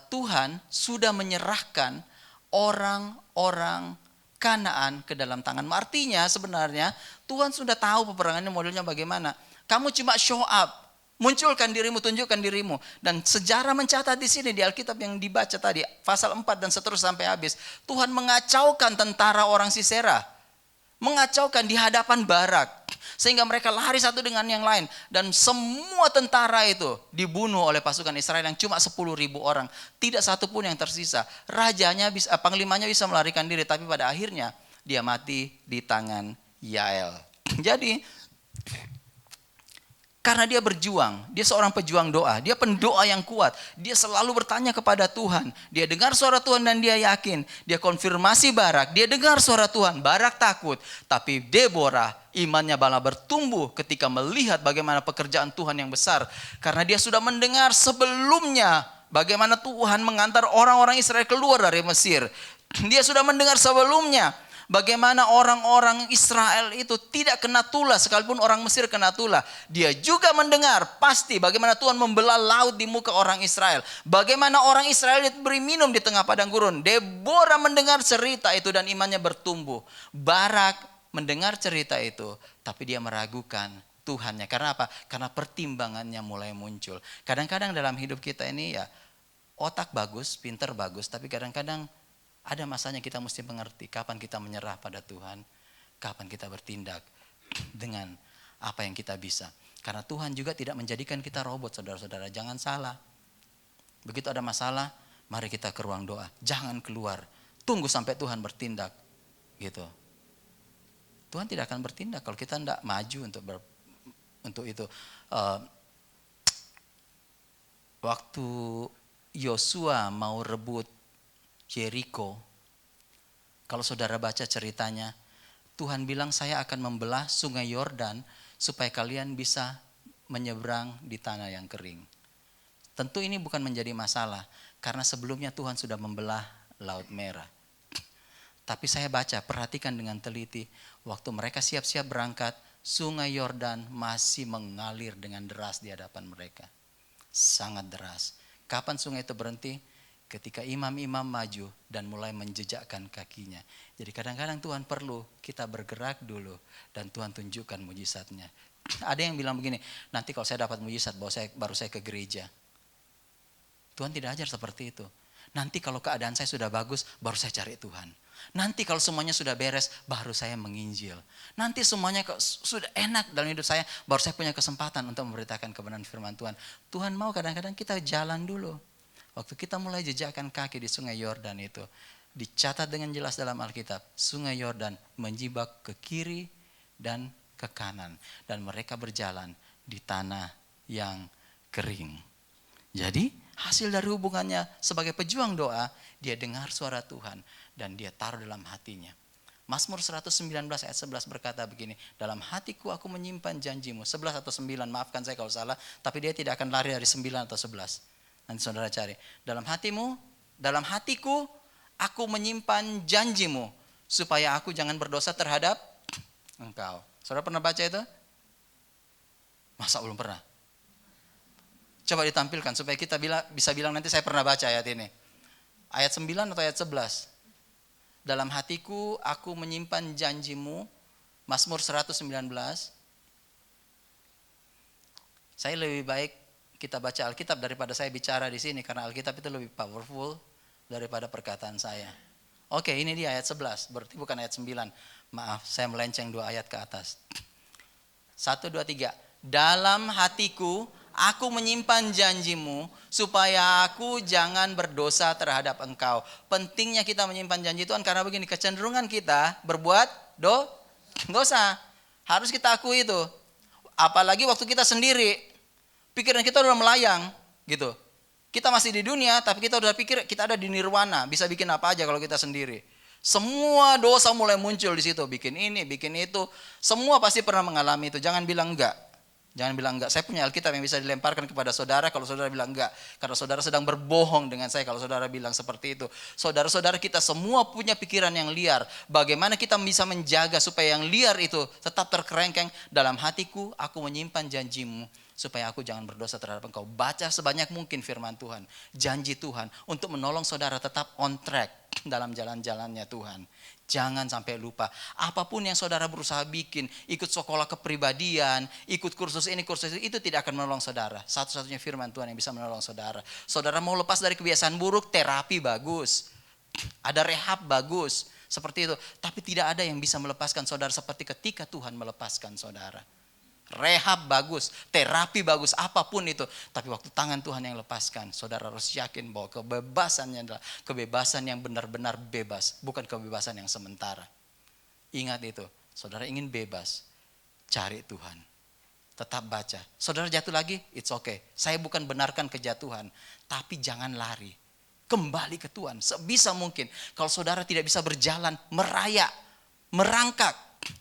Tuhan sudah menyerahkan orang-orang Kanaan ke dalam tanganmu. Artinya sebenarnya Tuhan sudah tahu peperangannya modelnya bagaimana. Kamu cuma show up. Munculkan dirimu, tunjukkan dirimu. Dan sejarah mencatat di sini di Alkitab yang dibaca tadi, pasal 4 dan seterusnya sampai habis. Tuhan mengacaukan tentara orang Sisera. Mengacaukan di hadapan Barak. Sehingga mereka lari satu dengan yang lain. Dan semua tentara itu dibunuh oleh pasukan Israel yang cuma 10.000 orang. Tidak satu pun yang tersisa. Rajanya bisa, panglimanya bisa melarikan diri. Tapi pada akhirnya dia mati di tangan Yael. Jadi karena dia berjuang, dia seorang pejuang doa, dia pendoa yang kuat, dia selalu bertanya kepada Tuhan, dia dengar suara Tuhan dan dia yakin, dia konfirmasi Barak, dia dengar suara Tuhan, Barak takut, tapi Deborah imannya malah bertumbuh ketika melihat bagaimana pekerjaan Tuhan yang besar, karena dia sudah mendengar sebelumnya bagaimana Tuhan mengantar orang-orang Israel keluar dari Mesir, dia sudah mendengar sebelumnya bagaimana orang-orang Israel itu tidak kena tulah sekalipun orang Mesir kena tulah. Dia juga mendengar pasti bagaimana Tuhan membelah laut di muka orang Israel. Bagaimana orang Israel diberi minum di tengah padang gurun. Deborah mendengar cerita itu dan imannya bertumbuh. Barak mendengar cerita itu tapi dia meragukan Tuhannya. Karena apa? Karena pertimbangannya mulai muncul. Kadang-kadang dalam hidup kita ini ya otak bagus, pinter bagus, tapi kadang-kadang ada masanya kita mesti mengerti kapan kita menyerah pada Tuhan, kapan kita bertindak dengan apa yang kita bisa. Karena Tuhan juga tidak menjadikan kita robot, saudara-saudara. Jangan salah. Begitu ada masalah, mari kita ke ruang doa. Jangan keluar. Tunggu sampai Tuhan bertindak. Gitu. Tuhan tidak akan bertindak kalau kita tidak maju untuk itu. Waktu Yosua mau rebut Jericho, kalau saudara baca ceritanya, Tuhan bilang saya akan membelah sungai Yordan supaya kalian bisa menyeberang di tanah yang kering. Tentu ini bukan menjadi masalah karena sebelumnya Tuhan sudah membelah Laut Merah. Tapi saya baca, perhatikan dengan teliti, waktu mereka siap-siap berangkat, sungai Yordan masih mengalir dengan deras di hadapan mereka. Sangat deras. Kapan sungai itu berhenti? Ketika imam-imam maju dan mulai menjejakkan kakinya. Jadi kadang-kadang Tuhan perlu kita bergerak dulu dan Tuhan tunjukkan mujizatnya. Ada yang bilang begini, nanti kalau saya dapat mujizat baru saya ke gereja. Tuhan tidak ajar seperti itu. Nanti kalau keadaan saya sudah bagus baru saya cari Tuhan. Nanti kalau semuanya sudah beres baru saya menginjil. Nanti semuanya sudah enak dalam hidup saya baru saya punya kesempatan untuk memberitakan kebenaran firman Tuhan. Tuhan mau kadang-kadang kita jalan dulu. Waktu kita mulai jejakkan kaki di sungai Yordan itu, dicatat dengan jelas dalam Alkitab, sungai Yordan menjibak ke kiri dan ke kanan. Dan mereka berjalan di tanah yang kering. Jadi hasil dari hubungannya sebagai pejuang doa, dia dengar suara Tuhan dan dia taruh dalam hatinya. Mazmur 119 ayat 11 berkata begini, dalam hatiku aku menyimpan janjimu. 11 atau 9, maafkan saya kalau salah, tapi dia tidak akan lari dari 9 atau 11. Nanti saudara cari. Dalam hatiku, aku menyimpan janjimu supaya aku jangan berdosa terhadap engkau. Saudara pernah baca itu? Masa belum pernah? Coba ditampilkan supaya kita bisa bilang nanti saya pernah baca ayat ini. Ayat 9 atau ayat 11? Dalam hatiku, aku menyimpan janjimu. Mazmur 119. Saya lebih baik kita baca Alkitab daripada saya bicara di sini karena Alkitab itu lebih powerful daripada perkataan saya. Oke, ini dia ayat 11, berarti bukan ayat 9. Maaf, saya melenceng 2 ayat ke atas. 1, 2, 3. Dalam hatiku aku menyimpan janjimu supaya aku jangan berdosa terhadap engkau. Pentingnya kita menyimpan janji Tuhan karena begini, kecenderungan kita berbuat dosa. Harus kita akui itu. Apalagi waktu kita sendiri. Pikiran kita udah melayang gitu. Kita masih di dunia tapi kita udah pikir kita ada di nirwana, bisa bikin apa aja kalau kita sendiri. Semua dosa mulai muncul di situ, bikin ini, bikin itu. Semua pasti pernah mengalami itu. Jangan bilang enggak. Jangan bilang enggak. Saya punya Alkitab yang bisa dilemparkan kepada saudara kalau saudara bilang enggak. Karena saudara sedang berbohong dengan saya kalau saudara bilang seperti itu. Saudara-saudara kita semua punya pikiran yang liar. Bagaimana kita bisa menjaga supaya yang liar itu tetap terkerengkeng. Dalam hatiku aku menyimpan janjimu supaya aku jangan berdosa terhadap engkau. Baca sebanyak mungkin firman Tuhan, janji Tuhan untuk menolong saudara tetap on track dalam jalan-jalannya Tuhan. Jangan sampai lupa. Apapun yang saudara berusaha bikin, ikut sekolah kepribadian, ikut kursus ini, kursus itu tidak akan menolong saudara. Satu-satunya firman Tuhan yang bisa menolong saudara. Saudara mau lepas dari kebiasaan buruk, terapi bagus. Ada rehab bagus. Seperti itu. Tapi tidak ada yang bisa melepaskan saudara seperti ketika Tuhan melepaskan saudara. Rehab bagus, terapi bagus, apapun itu. Tapi waktu tangan Tuhan yang lepaskan, saudara harus yakin bahwa kebebasannya adalah kebebasan yang benar-benar bebas, bukan kebebasan yang sementara. Ingat itu, saudara ingin bebas, cari Tuhan. Tetap baca. Saudara jatuh lagi, it's okay. Saya bukan benarkan kejatuhan, tapi jangan lari. Kembali ke Tuhan, sebisa mungkin. Kalau saudara tidak bisa berjalan, merangkak,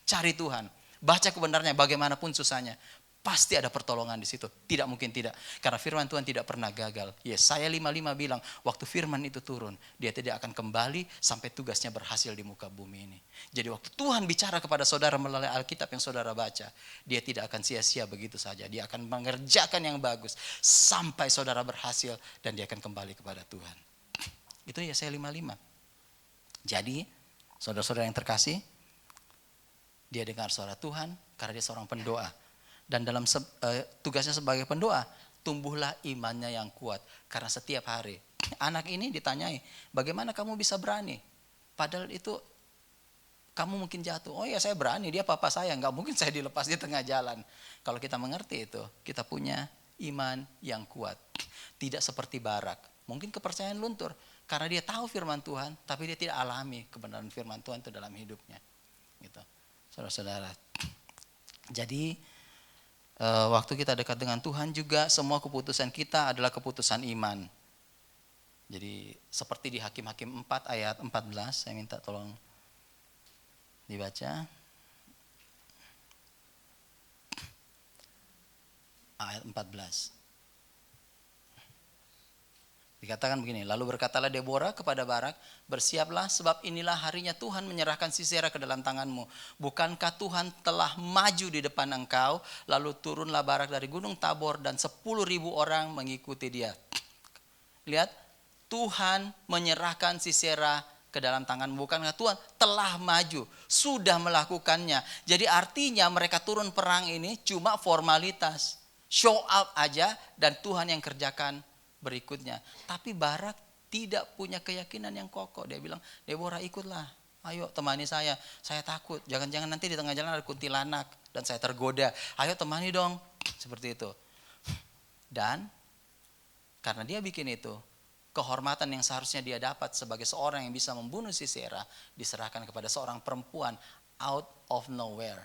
cari Tuhan. Baca kebenarannya bagaimanapun susahnya. Pasti ada pertolongan di situ. Tidak mungkin tidak. Karena firman Tuhan tidak pernah gagal. Yesaya 55 bilang, waktu firman itu turun, dia tidak akan kembali sampai tugasnya berhasil di muka bumi ini. Jadi waktu Tuhan bicara kepada saudara melalui Alkitab yang saudara baca, dia tidak akan sia-sia begitu saja. Dia akan mengerjakan yang bagus sampai saudara berhasil dan dia akan kembali kepada Tuhan. Itu Yesaya 55. Jadi, saudara-saudara yang terkasih, dia dengar suara Tuhan karena dia seorang pendoa. Dan dalam tugasnya sebagai pendoa, tumbuhlah imannya yang kuat. Karena setiap hari, anak ini ditanyai, bagaimana kamu bisa berani? Padahal itu kamu mungkin jatuh. Oh ya saya berani, dia papa saya. Gak mungkin saya dilepas di tengah jalan. Kalau kita mengerti itu, kita punya iman yang kuat. Tidak seperti Barak. Mungkin kepercayaan luntur. Karena dia tahu firman Tuhan, tapi dia tidak alami kebenaran firman Tuhan itu dalam hidupnya. Gitu. Saudara-saudara, jadi waktu kita dekat dengan Tuhan juga semua keputusan kita adalah keputusan iman. Jadi seperti di Hakim-Hakim 4 ayat 14, saya minta tolong dibaca. Ayat 14. Dikatakan begini, lalu berkatalah Deborah kepada Barak, bersiaplah sebab inilah harinya Tuhan menyerahkan Sisera ke dalam tanganmu. Bukankah Tuhan telah maju di depan engkau? Lalu turunlah Barak dari gunung Tabor dan 10.000 orang mengikuti dia. Lihat, Tuhan menyerahkan Sisera ke dalam tangan. Bukankah Tuhan telah maju, sudah melakukannya. Jadi artinya mereka turun perang ini cuma formalitas. Show up aja dan Tuhan yang kerjakan berikutnya. Tapi Barak tidak punya keyakinan yang kokoh. Dia bilang, Deborah ikutlah. Ayo temani saya takut. Jangan-jangan nanti di tengah jalan ada kuntilanak dan saya tergoda. Ayo temani dong. Seperti itu. Dan karena dia bikin itu, kehormatan yang seharusnya dia dapat sebagai seorang yang bisa membunuh Sisera diserahkan kepada seorang perempuan out of nowhere.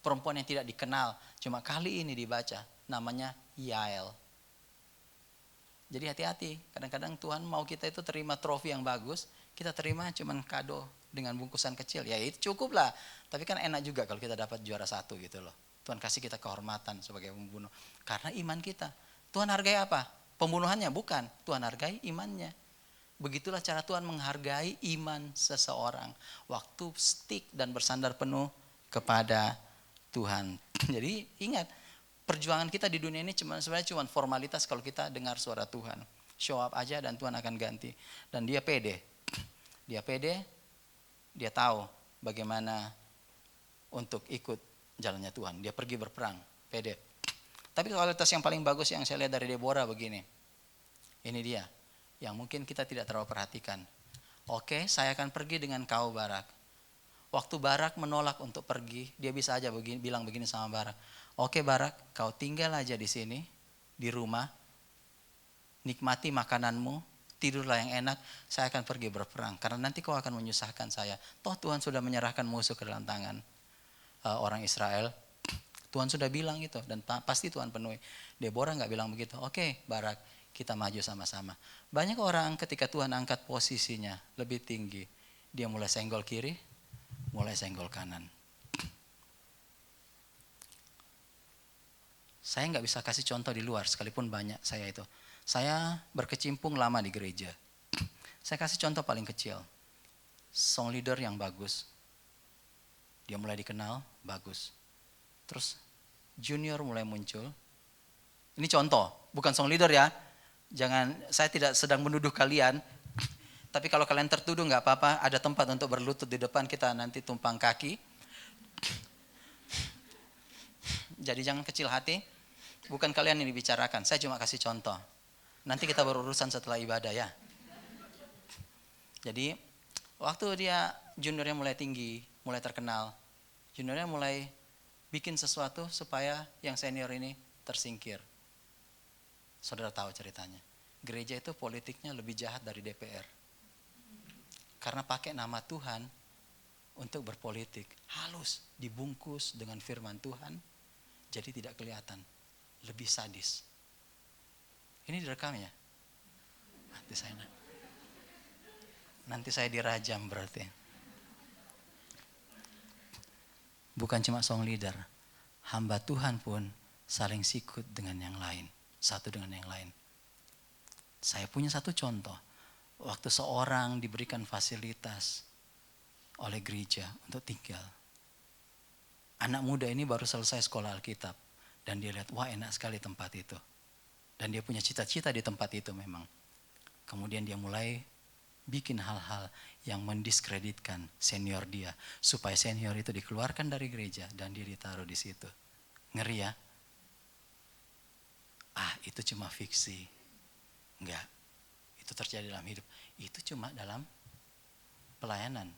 Perempuan yang tidak dikenal. Cuma kali ini dibaca namanya Yael. Jadi hati-hati, kadang-kadang Tuhan mau kita itu terima trofi yang bagus, kita terima cuman kado dengan bungkusan kecil, ya itu cukup lah. Tapi kan enak juga kalau kita dapat juara 1 gitu loh. Tuhan kasih kita kehormatan sebagai pembunuh, karena iman kita. Tuhan hargai apa? Pembunuhannya? Bukan, Tuhan hargai imannya. Begitulah cara Tuhan menghargai iman seseorang. Waktu stick dan bersandar penuh kepada Tuhan. Jadi ingat, perjuangan kita di dunia ini sebenarnya cuma formalitas kalau kita dengar suara Tuhan. Show up aja dan Tuhan akan ganti. Dan dia pede. Dia tahu bagaimana untuk ikut jalannya Tuhan. Dia pergi berperang, pede. Tapi kualitas yang paling bagus yang saya lihat dari Deborah begini. Ini dia, yang mungkin kita tidak terlalu perhatikan. Oke, saya akan pergi dengan kau Barak. Waktu Barak menolak untuk pergi, dia bisa aja bilang begini sama Barak. Oke Barak, kau tinggal aja di sini, di rumah, nikmati makananmu, tidurlah yang enak, saya akan pergi berperang. Karena nanti kau akan menyusahkan saya. Toh Tuhan sudah menyerahkan musuh ke dalam tangan orang Israel. Tuhan sudah bilang itu dan pasti Tuhan penuhi. Deborah gak bilang begitu. Oke Barak, kita maju sama-sama. Banyak orang ketika Tuhan angkat posisinya lebih tinggi, dia mulai senggol kiri, mulai senggol kanan. Saya nggak bisa kasih contoh di luar, sekalipun banyak saya itu. Saya berkecimpung lama di gereja. Saya kasih contoh paling kecil. Song leader yang bagus. Dia mulai dikenal, bagus. Terus junior mulai muncul. Ini contoh, bukan song leader ya. Jangan, saya tidak sedang menuduh kalian. Tapi kalau kalian tertuduh nggak apa-apa, ada tempat untuk berlutut di depan, kita nanti tumpang kaki. Jadi jangan kecil hati. Bukan kalian yang dibicarakan, saya cuma kasih contoh. Nanti kita berurusan setelah ibadah ya. Jadi waktu dia juniornya mulai tinggi, mulai terkenal, juniornya mulai bikin sesuatu supaya yang senior ini tersingkir. Saudara tahu ceritanya. Gereja itu politiknya lebih jahat dari DPR. Karena pakai nama Tuhan untuk berpolitik. Halus, dibungkus dengan firman Tuhan, jadi tidak kelihatan. Lebih sadis. Ini direkam ya? Nanti saya dirajam berarti. Bukan cuma song leader, hamba Tuhan pun saling sikut dengan yang lain, satu dengan yang lain. Saya punya satu contoh, waktu seorang diberikan fasilitas oleh gereja untuk tinggal. Anak muda ini baru selesai sekolah Alkitab, dan dia lihat, wah enak sekali tempat itu. Dan dia punya cita-cita di tempat itu memang. Kemudian dia mulai bikin hal-hal yang mendiskreditkan senior dia, supaya senior itu dikeluarkan dari gereja dan dia ditaruh di situ. Ngeri ya? Itu cuma fiksi. Enggak, itu terjadi dalam hidup. Itu cuma dalam pelayanan.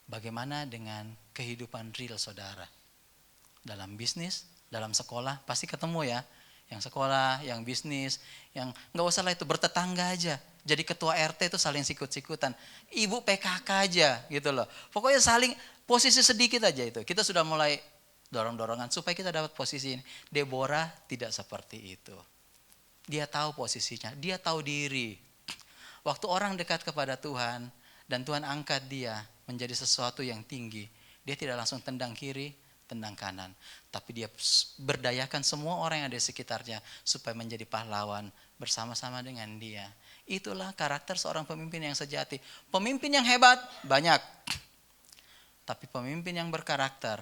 Bagaimana dengan kehidupan real saudara? Dalam bisnis, dalam sekolah, pasti ketemu ya. Yang sekolah, yang bisnis, yang gak usah lah itu, bertetangga aja. Jadi ketua RT itu saling sikut-sikutan. Ibu PKK aja gitu loh. Pokoknya saling, posisi sedikit aja itu. Kita sudah mulai dorong-dorongan supaya kita dapat posisi ini. Deborah tidak seperti itu. Dia tahu posisinya, dia tahu diri. Waktu orang dekat kepada Tuhan dan Tuhan angkat dia menjadi sesuatu yang tinggi, dia tidak langsung tendang kiri, tendang kanan, tapi dia berdayakan semua orang yang ada di sekitarnya supaya menjadi pahlawan bersama-sama dengan dia. Itulah karakter seorang pemimpin yang sejati. Pemimpin yang hebat banyak, tapi pemimpin yang berkarakter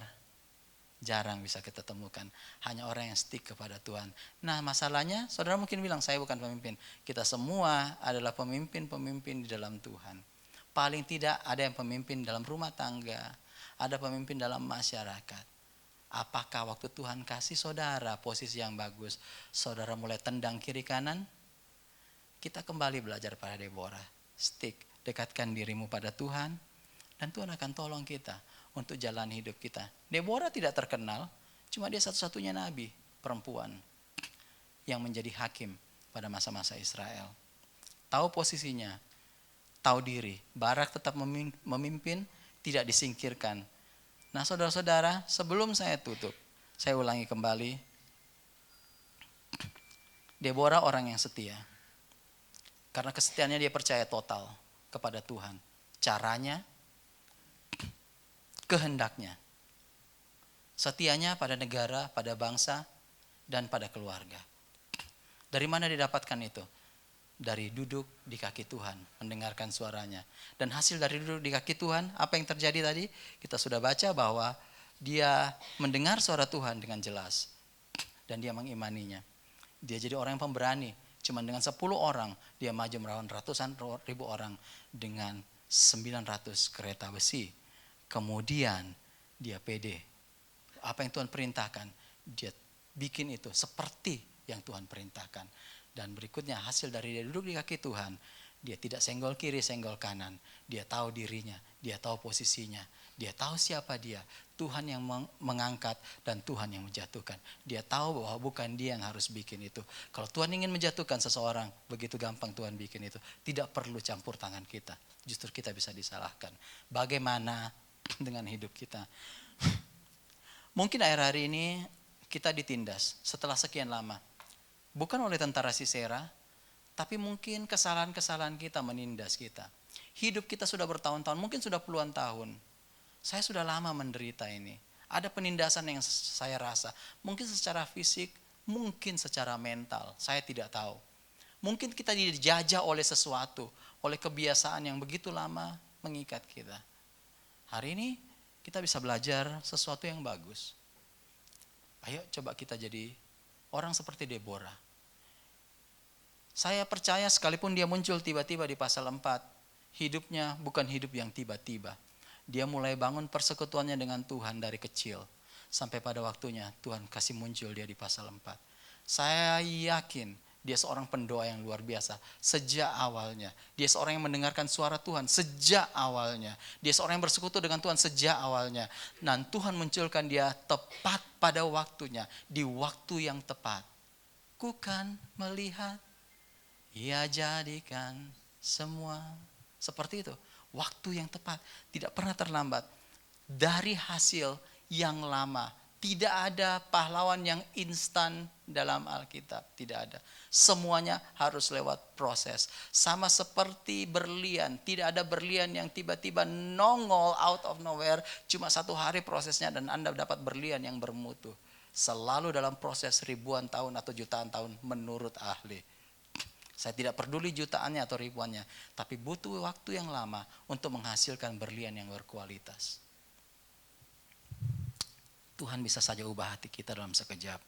jarang bisa kita temukan. Hanya orang yang stick kepada Tuhan. Nah masalahnya, saudara mungkin bilang, saya bukan pemimpin. Kita semua adalah pemimpin-pemimpin di dalam Tuhan. Paling tidak ada yang pemimpin dalam rumah tangga, ada pemimpin dalam masyarakat. Apakah waktu Tuhan kasih saudara posisi yang bagus, saudara mulai tendang kiri kanan? Kita kembali belajar pada Deborah. Stick, dekatkan dirimu pada Tuhan, dan Tuhan akan tolong kita untuk jalan hidup kita. Deborah tidak terkenal, cuma dia satu-satunya nabi perempuan yang menjadi hakim pada masa-masa Israel. Tahu posisinya, tahu diri. Barak tetap memimpin, tidak disingkirkan. Nah saudara-saudara, sebelum saya tutup, saya ulangi kembali. Deborah orang yang setia. Karena kesetiaannya dia percaya total kepada Tuhan. Caranya, kehendaknya. Setianya pada negara, pada bangsa, dan pada keluarga. Dari mana didapatkan itu? Dari duduk di kaki Tuhan, mendengarkan suaranya. Dan hasil dari duduk di kaki Tuhan, apa yang terjadi tadi? Kita sudah baca bahwa dia mendengar suara Tuhan dengan jelas. Dan dia mengimaninya. Dia jadi orang yang pemberani. Cuma dengan 10 orang, dia maju melawan ratusan ribu orang dengan 900 kereta besi. Kemudian dia pede. Apa yang Tuhan perintahkan, dia bikin itu seperti yang Tuhan perintahkan. Dan berikutnya hasil dari dia duduk di kaki Tuhan, dia tidak senggol kiri, senggol kanan. Dia tahu dirinya, dia tahu posisinya, dia tahu siapa dia. Tuhan yang mengangkat dan Tuhan yang menjatuhkan. Dia tahu bahwa bukan dia yang harus bikin itu. Kalau Tuhan ingin menjatuhkan seseorang, begitu gampang Tuhan bikin itu. Tidak perlu campur tangan kita. Justru kita bisa disalahkan. Bagaimana dengan hidup kita? Mungkin akhir hari ini kita ditindas setelah sekian lama. Bukan oleh tentara Sisera, tapi mungkin kesalahan-kesalahan kita menindas kita. Hidup kita sudah bertahun-tahun, mungkin sudah puluhan tahun. Saya sudah lama menderita ini. Ada penindasan yang saya rasa. Mungkin secara fisik, mungkin secara mental. Saya tidak tahu. Mungkin kita dijajah oleh sesuatu, oleh kebiasaan yang begitu lama mengikat kita. Hari ini kita bisa belajar sesuatu yang bagus. Ayo coba kita jadi Orang seperti Deborah. Saya percaya sekalipun dia muncul tiba-tiba di pasal 4, hidupnya bukan hidup yang tiba-tiba. Dia mulai bangun persekutuannya dengan Tuhan dari kecil. Sampai pada waktunya Tuhan kasih muncul dia di pasal 4. Saya yakin dia seorang pendoa yang luar biasa sejak awalnya. Dia seorang yang mendengarkan suara Tuhan sejak awalnya. Dia seorang yang bersekutu dengan Tuhan sejak awalnya. Dan Tuhan munculkan dia tepat pada waktunya, di waktu yang tepat. Ku kan melihat, Ia jadikan semua seperti itu. Waktu yang tepat, tidak pernah terlambat. Dari hasil yang lama, tidak ada pahlawan yang instan dalam Alkitab, tidak ada. Semuanya harus lewat proses. Sama seperti berlian, tidak ada berlian yang tiba-tiba nongol out of nowhere, cuma 1 hari prosesnya dan Anda dapat berlian yang bermutu. Selalu dalam proses ribuan tahun atau jutaan tahun menurut ahli. Saya tidak peduli jutaannya atau ribuannya, tapi butuh waktu yang lama untuk menghasilkan berlian yang berkualitas. Tuhan bisa saja ubah hati kita dalam sekejap.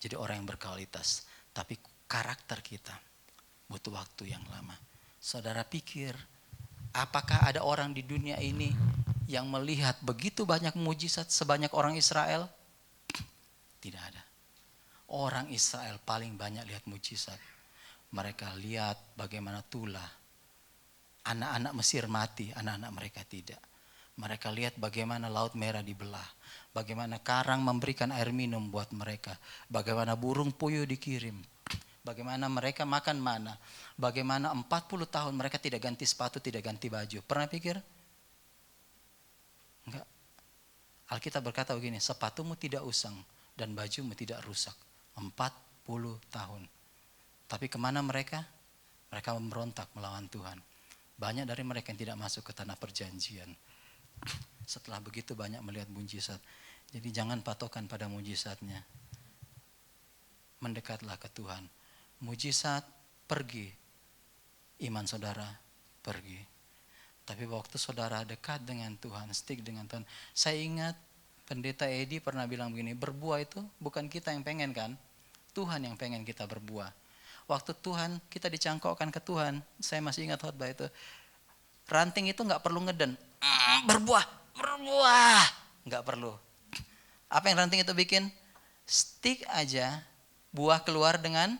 Jadi orang yang berkualitas, tapi karakter kita butuh waktu yang lama. Saudara pikir, apakah ada orang di dunia ini yang melihat begitu banyak mujizat sebanyak orang Israel? Tidak ada. Orang Israel paling banyak lihat mujizat. Mereka lihat bagaimana tulah anak-anak Mesir mati, anak-anak mereka tidak. Mereka lihat bagaimana laut merah dibelah, bagaimana karang memberikan air minum buat mereka, bagaimana burung puyuh dikirim, bagaimana mereka makan mana, bagaimana 40 tahun mereka tidak ganti sepatu, tidak ganti baju. Pernah pikir? Enggak. Alkitab berkata begini, sepatumu tidak usang dan bajumu tidak rusak. 40 tahun. Tapi kemana mereka? Mereka memberontak melawan Tuhan. Banyak dari mereka yang tidak masuk ke tanah perjanjian. Setelah begitu banyak melihat mujizat. Jadi jangan patokan pada mujizatnya. Mendekatlah ke Tuhan. Mujizat pergi. Iman saudara pergi. Tapi waktu saudara dekat dengan Tuhan, stick dengan Tuhan. Saya ingat Pendeta Edi pernah bilang begini, berbuah itu bukan kita yang pengen kan? Tuhan yang pengen kita berbuah. Waktu Tuhan, kita dicangkokkan ke Tuhan. Saya masih ingat khotbah itu. Ranting itu gak perlu ngeden. Berbuah. Gak perlu. Apa yang ranting itu bikin? Stick aja. Buah keluar dengan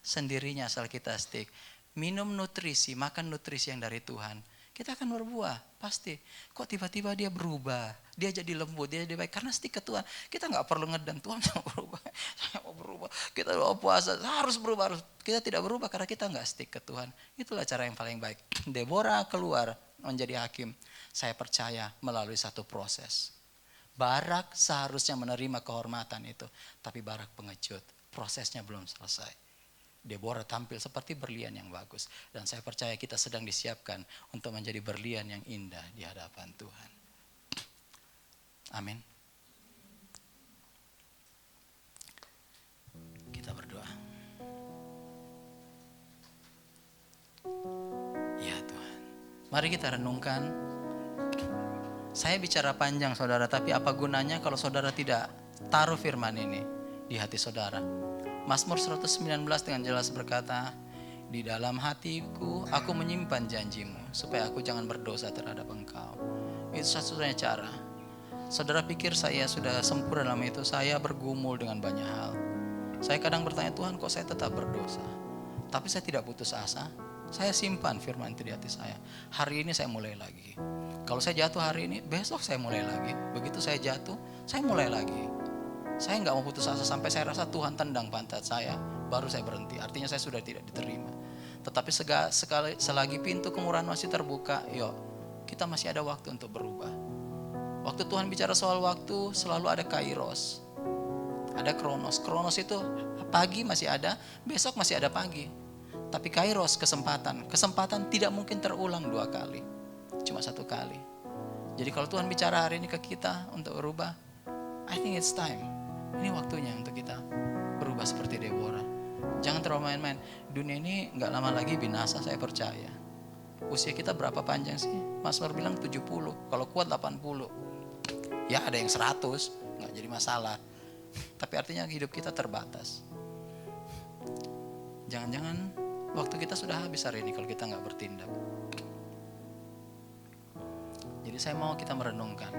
sendirinya asal kita stick. Minum nutrisi, makan nutrisi yang dari Tuhan. Kita akan berbuah, pasti. Kok tiba-tiba dia berubah? Dia jadi lembut, dia jadi baik. Karena stick ke Tuhan. Kita gak perlu ngeden, Tuhan mau berubah. Saya mau berubah. Kita mau puasa, harus berubah. Kita tidak berubah karena kita gak stick ke Tuhan. Itulah cara yang paling baik. Deborah keluar menjadi hakim. Saya percaya melalui satu proses. Barak seharusnya menerima kehormatan itu. Tapi Barak pengecut. Prosesnya belum selesai. Deborah tampil seperti berlian yang bagus. Dan saya percaya kita sedang disiapkan untuk menjadi berlian yang indah di hadapan Tuhan. Amin. Kita berdoa. Ya Tuhan. Mari kita renungkan. Saya bicara panjang saudara, tapi apa gunanya kalau saudara tidak taruh firman ini di hati saudara. Mazmur 119 dengan jelas berkata, di dalam hatiku aku menyimpan janjimu supaya aku jangan berdosa terhadap engkau. Itu satu-satunya cara. Saudara pikir saya sudah sempurna dalam itu? Saya bergumul dengan banyak hal. Saya kadang bertanya, Tuhan kok saya tetap berdosa? Tapi saya tidak putus asa. Saya simpan firman itu di hati saya. Hari ini saya mulai lagi. Kalau saya jatuh hari ini, besok saya mulai lagi. Begitu saya jatuh, saya mulai lagi. Saya nggak mau putus asa sampai saya rasa Tuhan tendang pantat saya, baru saya berhenti. Artinya saya sudah tidak diterima. Tetapi selagi pintu kemurahan masih terbuka, yuk kita masih ada waktu untuk berubah. Waktu Tuhan bicara soal waktu, selalu ada kairos, ada kronos. Kronos itu pagi masih ada, besok masih ada pagi. Tapi kairos kesempatan tidak mungkin terulang 2 kali, cuma 1 kali. Jadi kalau Tuhan bicara hari ini ke kita untuk berubah, I think it's time. Ini waktunya untuk kita berubah seperti Deborah. Jangan terlalu main-main. Dunia ini gak lama lagi binasa, saya percaya. Usia kita berapa panjang sih? Mas Mar bilang 70, kalau kuat 80. Ya ada yang 100, gak jadi masalah. Tapi artinya hidup kita terbatas. Jangan-jangan waktu kita sudah habis hari ini kalau kita nggak bertindak. Jadi saya mau kita merenungkan,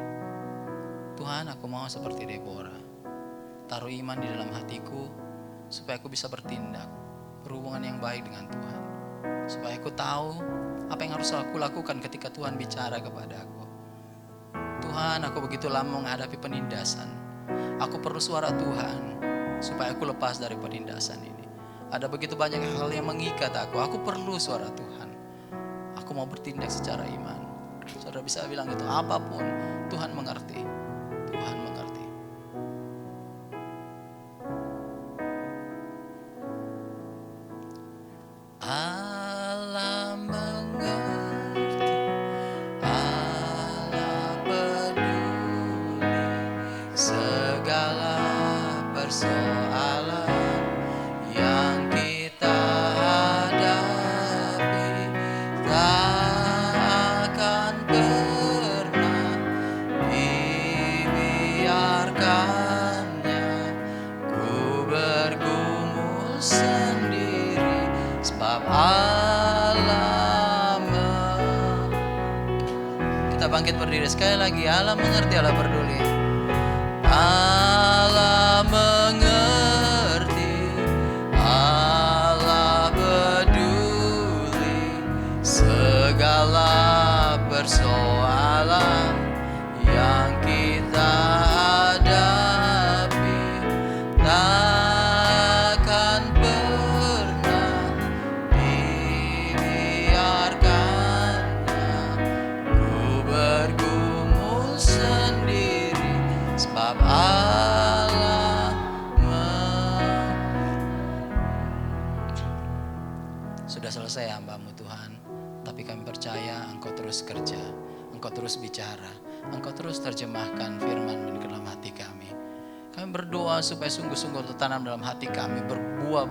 Tuhan, aku mau seperti Deborah, taruh iman di dalam hatiku supaya aku bisa bertindak, berhubungan yang baik dengan Tuhan, supaya aku tahu apa yang harus aku lakukan ketika Tuhan bicara kepada aku. Tuhan, aku begitu lama menghadapi penindasan. Aku perlu suara Tuhan supaya aku lepas dari penindasan ini. Ada begitu banyak hal yang mengikat aku. Aku perlu suara Tuhan. Aku mau bertindak secara iman. Saudara bisa bilang itu apapun, Tuhan mengerti. Tuhan mengerti. Allah mengerti. Allah peduli segala persoalan yang kita hadapi. Tak akan pernah dibiarkannya ku bergumul sendiri, sebab Allah kita bangkit berdiri sekali lagi. Allah mengerti, Allah peduli. Allah mengerti, Allah peduli segala persoalan yang kita hadapi. Takkan pernah dibiarkannya ku bergumul sendiri, sebab Allah Sudah selesai hamba-Mu Tuhan, tapi kami percaya Engkau terus kerja, Engkau terus bicara, Engkau terus terjemahkan firman-Mu di dalam hati kami. Kami berdoa supaya sungguh-sungguh tertanam dalam hati kami, berbuah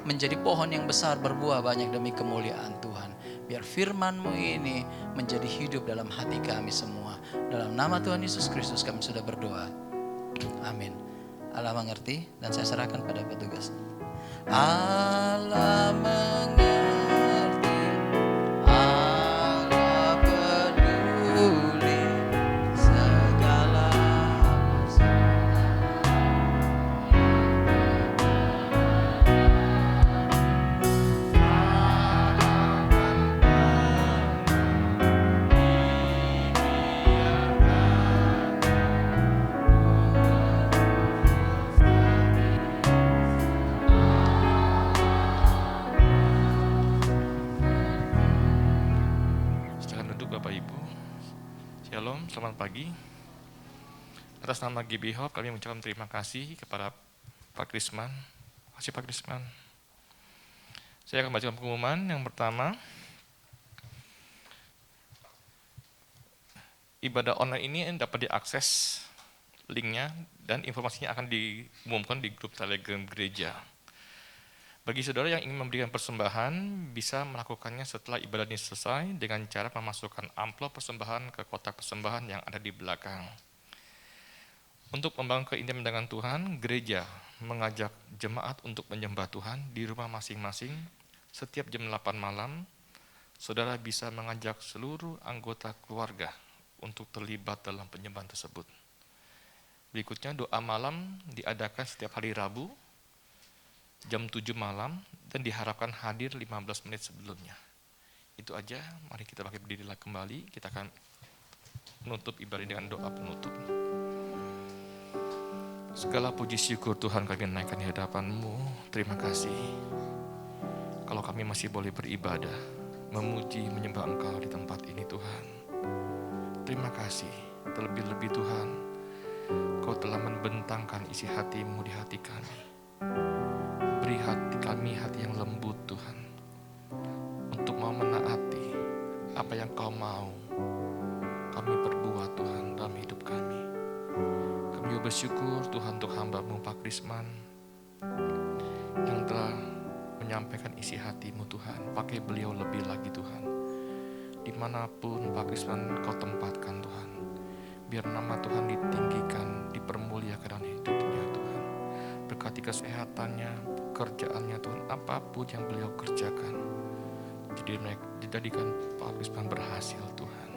menjadi pohon yang besar, berbuah banyak demi kemuliaan Tuhan. Biar firman-Mu ini menjadi hidup dalam hati kami semua. Dalam nama Tuhan Yesus Kristus kami sudah berdoa. Amin. Allah mengerti dan saya serahkan pada petugas. Allah mengerti, Allah peduli segala Shalom, selamat pagi. Atas nama GB Hope kami mengucapkan terima kasih kepada Pak Krisman. Terima kasih Pak Krisman. Saya akan bacakan pengumuman yang pertama. Ibadah online ini dapat diakses linknya dan informasinya akan diumumkan di grup Telegram gereja. Bagi saudara yang ingin memberikan persembahan, bisa melakukannya setelah ibadah ini selesai dengan cara memasukkan amplop persembahan ke kotak persembahan yang ada di belakang. Untuk membangun keintiman dengan Tuhan, gereja mengajak jemaat untuk menyembah Tuhan di rumah masing-masing setiap jam 8 malam. Saudara bisa mengajak seluruh anggota keluarga untuk terlibat dalam penyembahan tersebut. Berikutnya, doa malam diadakan setiap hari Rabu jam 7 malam dan diharapkan hadir 15 menit sebelumnya. Itu aja, mari kita bangkit berdiri kembali. Kita akan menutup ibadah dengan doa penutup. Segala puji syukur Tuhan kami naikkan di hadapan-Mu. Terima kasih. Kalau kami masih boleh beribadah, memuji, menyembah Engkau di tempat ini Tuhan. Terima kasih. Terlebih-lebih Tuhan, Kau telah membentangkan isi hati-Mu di hati kami. Beri hati kami hati yang lembut Tuhan, untuk mau menaati apa yang Kau mau kami perbuat Tuhan dalam hidup kami. Kami bersyukur Tuhan untuk hamba-Mu Pak Krisman yang telah menyampaikan isi hati-Mu Tuhan. Pakai beliau lebih lagi Tuhan, dimanapun Pak Krisman Kau tempatkan Tuhan, biar nama Tuhan ditinggikan, dipermuliakan dalam hidupnya Tuhan. Berkati kesehatannya, pekerjaannya Tuhan, apapun yang beliau kerjakan, dijadikan Pak Wisman berhasil Tuhan.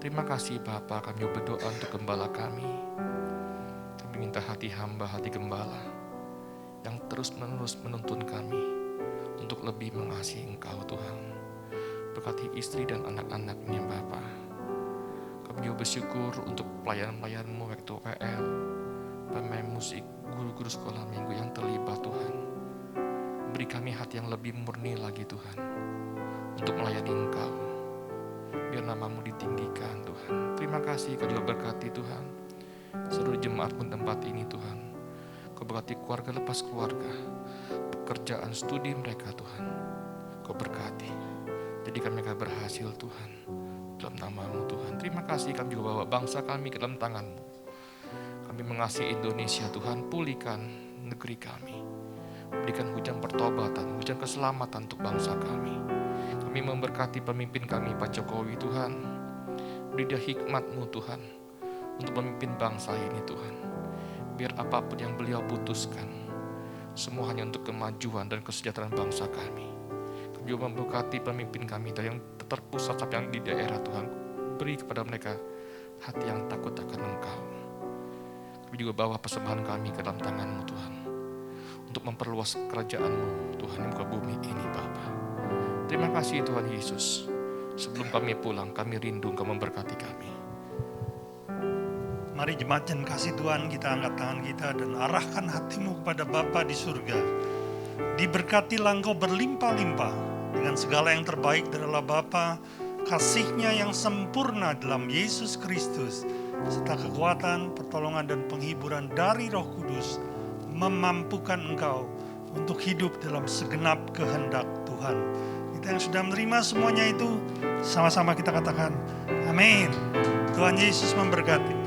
Terima kasih Bapa, kami berdoa untuk gembala kami. Kami minta hati hamba, hati gembala yang terus-menerus menuntun kami untuk lebih mengasihi Engkau Tuhan. Berkati istri dan anak-anaknya Bapa. Kami juga bersyukur untuk pelayan-pelayan-Mu waktu PL, pemain musik, guru-guru sekolah minggu yang terlibat Tuhan. Beri kami hati yang lebih murni lagi Tuhan, untuk melayani Engkau. Biar nama-Mu ditinggikan Tuhan. Terima kasih Kau juga berkati Tuhan seluruh jemaat pun tempat ini Tuhan. Kau berkati keluarga lepas keluarga, pekerjaan studi mereka Tuhan. Kau berkati, jadikan mereka berhasil Tuhan dalam nama-Mu Tuhan. Terima kasih kami juga bawa bangsa kami ke dalam tangan-Mu. Kami mengasihi Indonesia Tuhan, pulihkan negeri kami. Berikan hujan pertobatan, hujan keselamatan untuk bangsa kami. Kami memberkati pemimpin kami Pak Jokowi Tuhan. Beri dia hikmat-Mu Tuhan untuk memimpin bangsa ini Tuhan. Biar apapun yang beliau putuskan, semua hanya untuk kemajuan dan kesejahteraan bangsa kami. Kami juga memberkati pemimpin kami yang terpusat yang di daerah Tuhan. Beri kepada mereka hati yang takut akan Engkau. Kami juga bawa persembahan kami ke dalam tangan-Mu Tuhan, untuk memperluas kerajaan-Mu Tuhan yang ke bumi ini Bapa. Terima kasih Tuhan Yesus. Sebelum kami pulang, kami rindu Engkau memberkati kami. Mari jemaat yang kasih Tuhan, kita angkat tangan kita dan arahkan hatimu kepada Bapa di surga. Diberkatilah Engkau berlimpah-limpah dengan segala yang terbaik dari Allah Bapa, kasih-Nya yang sempurna dalam Yesus Kristus, serta kekuatan, pertolongan dan penghiburan dari Roh Kudus memampukan engkau untuk hidup dalam segenap kehendak Tuhan. Kita yang sudah menerima semuanya itu, sama-sama kita katakan, amin. Tuhan Yesus memberkati.